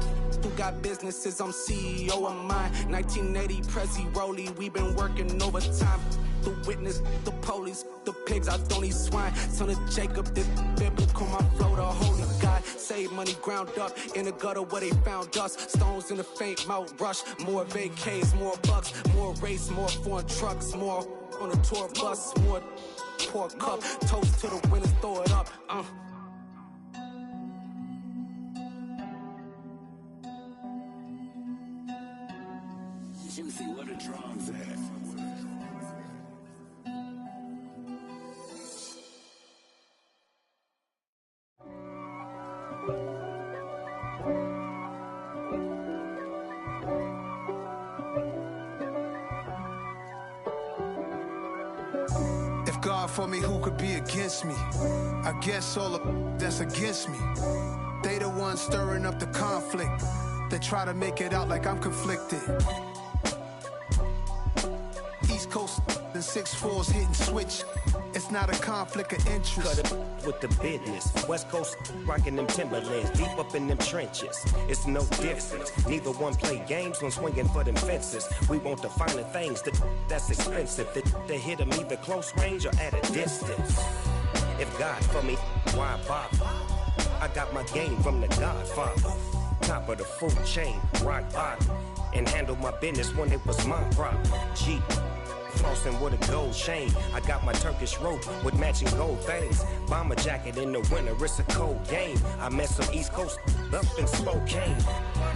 who got businesses, I'm CEO of mine. 1980 Prezi Rolly, we been working overtime. The witness, the police, the pigs, I don't eat swine. Son of Jacob, this biblical, my flow, the holy God. Save money ground up in the gutter where they found us. Stones in the faint Mount Rush. More vacays, more bucks, more race, more foreign trucks, more on the tour bus, more pour cup. Toast to the winners, throw it up. Juicy, what the drums at? If God for me, who could be against me? I guess all of that's against me. They the ones stirring up the conflict. They try to make it out like I'm conflicted. East Coast and 6'4's hitting switch. It's not a conflict of interest. Cut it with the business. West Coast rocking them Timberlands, deep up in them trenches. It's no difference. Neither one play games when swinging for them fences. We want the finer things that's expensive. They hit them either close range or at a distance. If God for me, why bother? I got my game from the Godfather. Top of the food chain, rock bottom. And handle my business when it was my problem. G. Flossing with a gold chain. I got my Turkish rope with matching gold things. Bomber jacket in the winter, it's a cold game. I met some East Coast up in Spokane.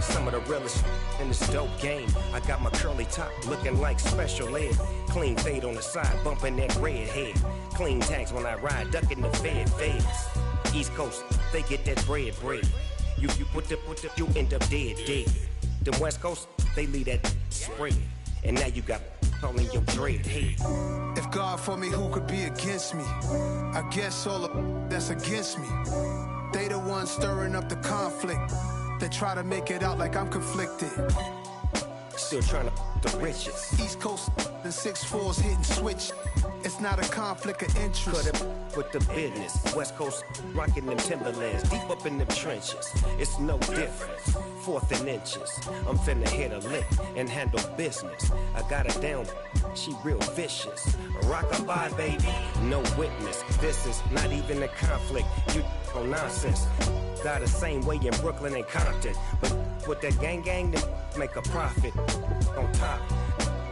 Some of the realest in this dope game. I got my curly top looking like special ed. Clean fade on the side, bumping that red head. Clean tags when I ride, ducking the feds. East Coast, they get that bread. You you end up dead. Them West Coast, they leave that spread. And now you got all in your dread head. If God for me, who could be against me? I guess all of that's against me. They the ones stirring up the conflict. They try to make it out like I'm conflicted. Still trying to the riches. East Coast and 6'4's hitting switch. It's not a conflict of interest. Cut it with the business. West Coast rocking them Timberlands, deep up in them trenches. It's no difference. 4th and inches. I'm finna hit a lick and handle business. I got her down, she real vicious. Rock-a-bye, baby, no witness. This is not even a conflict. You on nonsense. Got the same way in Brooklyn and Compton. But with that gang, then make a profit. On top,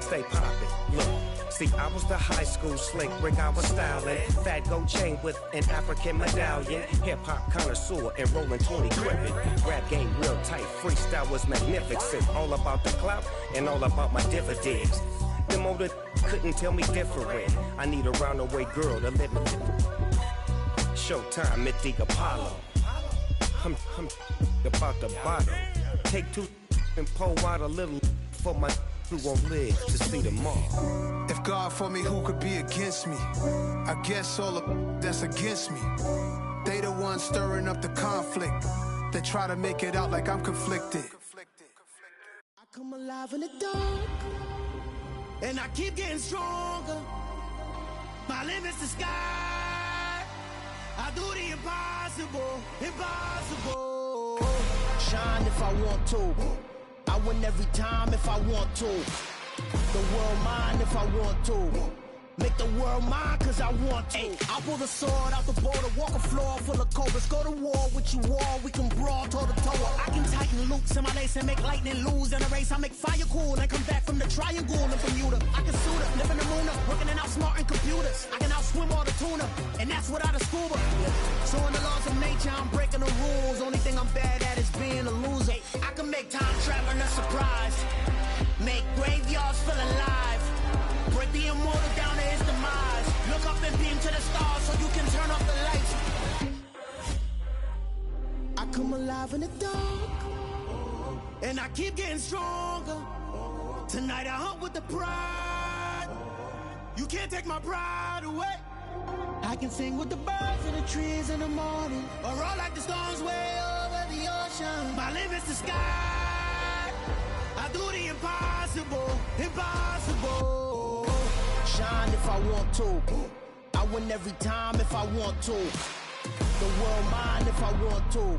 stay poppin'. Look. See, I was the high school slick Rick, I was styling. Fat gold chain with an African medallion. Hip-hop connoisseur and rolling 20 gripping. Rap game real tight, freestyle was magnificent. All about the clout and all about my dividends. Them older couldn't tell me different. I need a round-away girl to live in. Showtime at the Apollo. I'm about the bottle. Take 2 and pour out a little for my who won't live to see tomorrow. If God for me, who could be against me? I guess all of that's against me. They the ones stirring up the conflict. They try to make it out like I'm conflicted. I come alive in the dark, and I keep getting stronger. My limit's the sky. I do the impossible. Shine if I want to. I win every time if I want to. The world mine if I want to. Make the world mine cause I want to. Ay, I'll pull the sword out the border, walk a floor full of cobras. Go to war with you all, we can brawl toe to toe. I can tighten loops in my lace and make lightning lose in a race. I make fire cool and come back from the triangle in Bermuda. I can suit up, live in the moon up, working and outsmarting computers. I can outswim all the tuna, and that's without a scuba. Yeah. So in the laws of nature, I'm breaking the rules. Only thing I'm bad at is being a loser. I can make time traveling a surprise. Make graveyards feel alive. Break the immortal down to his demise. Look up and beam to the stars so you can turn off the lights. I come alive in the dark, and I keep getting stronger. Tonight I hunt with the pride. You can't take my pride away. I can sing with the birds and the trees in the morning, or roll like the storms way over the ocean. My limit's the sky. I do the impossible, impossible. Shine if I want to. I win every time if I want to. The world mine if I want to.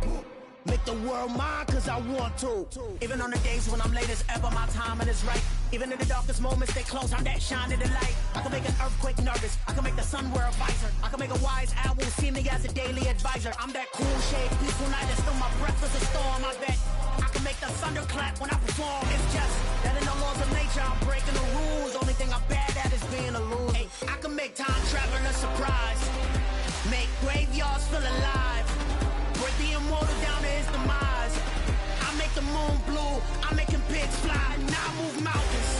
Make the world mine cause I want to. Even on the days when I'm late as ever, my timing is right. Even in the darkest moments, stay close, I'm that shining the light. I can make an earthquake nervous, I can make the sun wear a visor. I can make a wise owl see me as a daily advisor. I'm that cool shade, peaceful night, and still my breath is a storm, I bet. I can make the thunder clap when I perform. It's just that in the laws of nature, I'm breaking the rules. Only thing I'm bad at is being a loser. Hey, I can make time traveling a surprise. Make graveyards feel alive. Break the immortal down to his demise. I make the moon blue, I'm making pigs fly. Now I move mountains.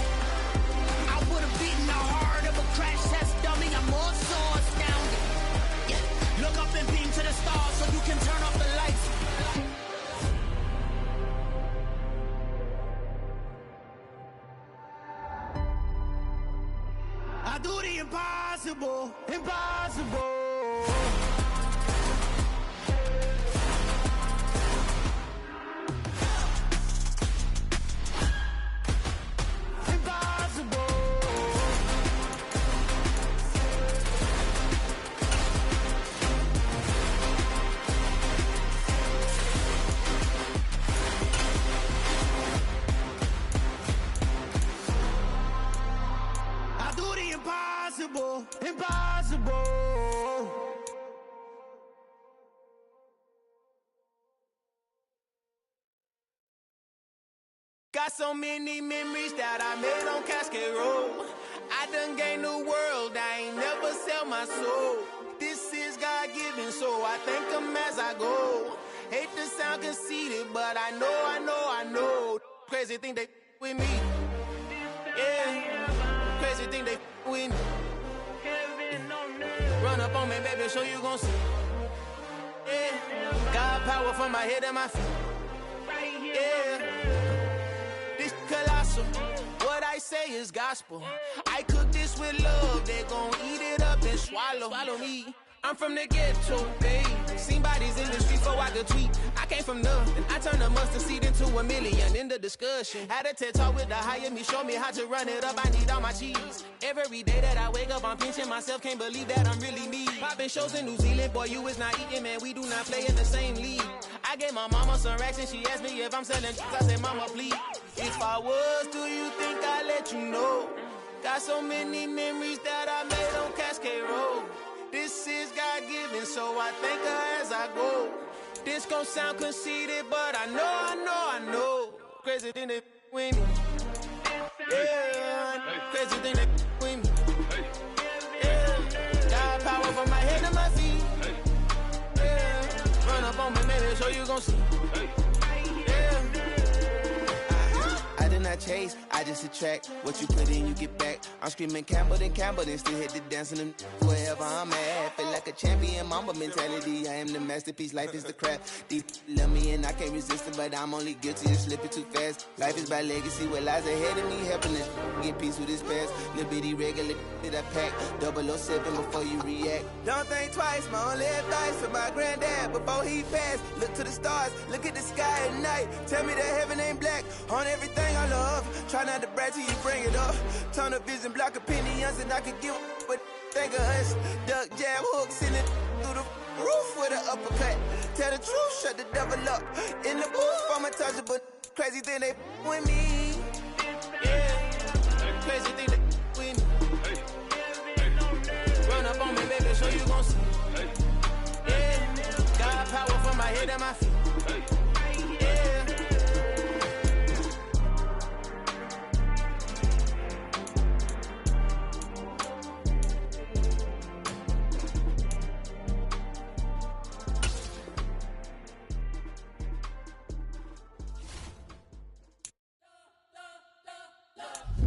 I would've beaten the heart of a crash test dummy. I'm more so astounded. Yeah. Look up and beam to the stars so you can turn off the lights. I do the impossible, impossible. Impossible, impossible. Got so many memories that I made on Cascade Road. I done gained the world, I ain't never sell my soul. This is God-given, so I thank him as I go. Hate to sound conceited, but I know. Crazy thing they with me. Yeah, crazy thing they with me. Run up on me, baby, show you gon' see. Yeah, God power from my head and my feet. Yeah, this colossal. What I say is gospel. I cook this with love, they gon' eat it up and swallow me. I'm from the ghetto, babe. Seen bodies in the streets so I could tweet. I came from nothing. I turned a mustard seed into a million in the discussion. Had a TED talk with the higher me, show me how to run it up. I need all my cheese. Every day that I wake up, I'm pinching myself. Can't believe that I'm really me. Popping shows in New Zealand, boy, you is not eating, man. We do not play in the same league. I gave my mama some racks and she asked me if I'm selling. I said, mama, please. If I was, do you think I'd let you know? Got so many memories that I made on Cascade Road. This is God-given, so I thank her as I go. This gon' sound conceited, but I know. Crazy thing they with me. Yeah, crazy thing they with me. Yeah, God power from my head to my feet. Yeah, run up on me, maybe so you gon' see. Yeah. I did not chase, I just attract. What you put in, you get back. I'm screaming Campbell, then still hit the dancing and wherever I'm at. Feel like a champion, mamba mentality. I am the masterpiece, life is the crap. Deep love me and I can't resist it, but I'm only guilty of slipping too fast. Life is by legacy, what lies ahead of me, helping us get peace with this past. Little bitty regular that I pack, 007 before you react. Don't think twice, my only advice for my granddad before he passed. Look to the stars, look at the sky at night. Tell me that heaven ain't black on everything I love. Try not to brag till you bring it up. Turn up vision, block opinions, and I could give but think of us. Duck, jab, hooks in it through the roof with an uppercut. Tell the truth, shut the devil up. In the booth, I'm untouchable. Crazy thing they with me. Yeah, crazy thing they with me. up on me, baby, so you gon' see. Yeah, got power from my head and my feet. Yeah.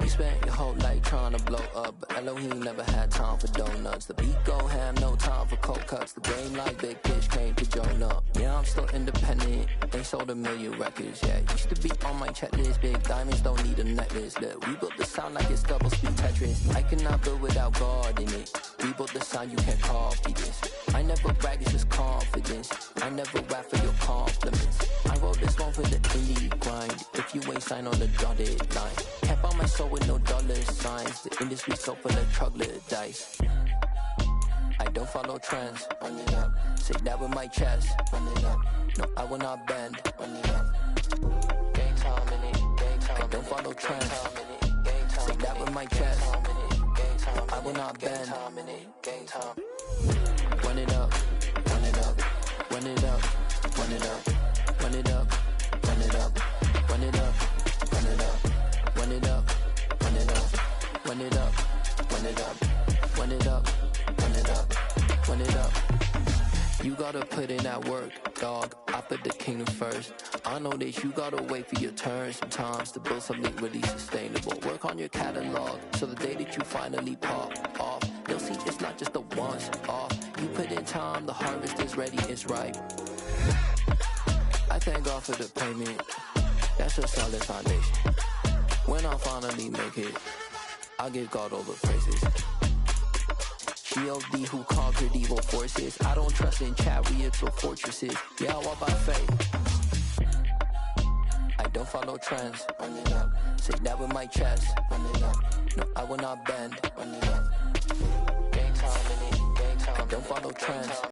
You spent your whole life trying to blow up, but Elohim never had time for donuts. The beat go ham, no time for cold cuts. The game like Big Fish came to Jonah. Yeah, I'm still independent, ain't sold a million records yet. Used to be on my checklist, big diamonds don't need a necklace. Look, we built the sound like it's double speed Tetris. I cannot build without God in it. We built the sound, you can't copy this. I never brag, it's just confidence. I never rap for your compliments. I wrote this one for the indie grind. If you ain't signed on the dotted line, can't buy my soul with no dollar signs. The industry so full of troglodytes. I don't follow trends. Run it up. Say that with my chest. Run it up. No, I will not bend. Run it up. Gang time in it. Gang time. I don't follow trends. Say that with my chest. I will not bend. Gang time. Run it up. Run it up. Run it up. Run it up. Run it up. Run it up. Run it up. Run it up. Run it up. Run it up. Run it up. Run it up. Run it up. Run it up. Run it up. You gotta put in that work, dog. I put the kingdom first. I know that you gotta wait for your turn sometimes to build something really sustainable. Work on your catalog, so the day that you finally pop off, you'll see it's not just a once off. You put in time, the harvest is ready, it's ripe. I thank God for the payment. That's a solid foundation. When I finally make it, I'll give God all the praises. G.O.D. who conquered evil forces. I don't trust in chariots or fortresses. Yeah, I walk by faith. I don't follow trends. Run it up. Say that with my chest. Run it up. No, I will not bend. Run it up. Gang time in it. Gang time. I don't follow trends.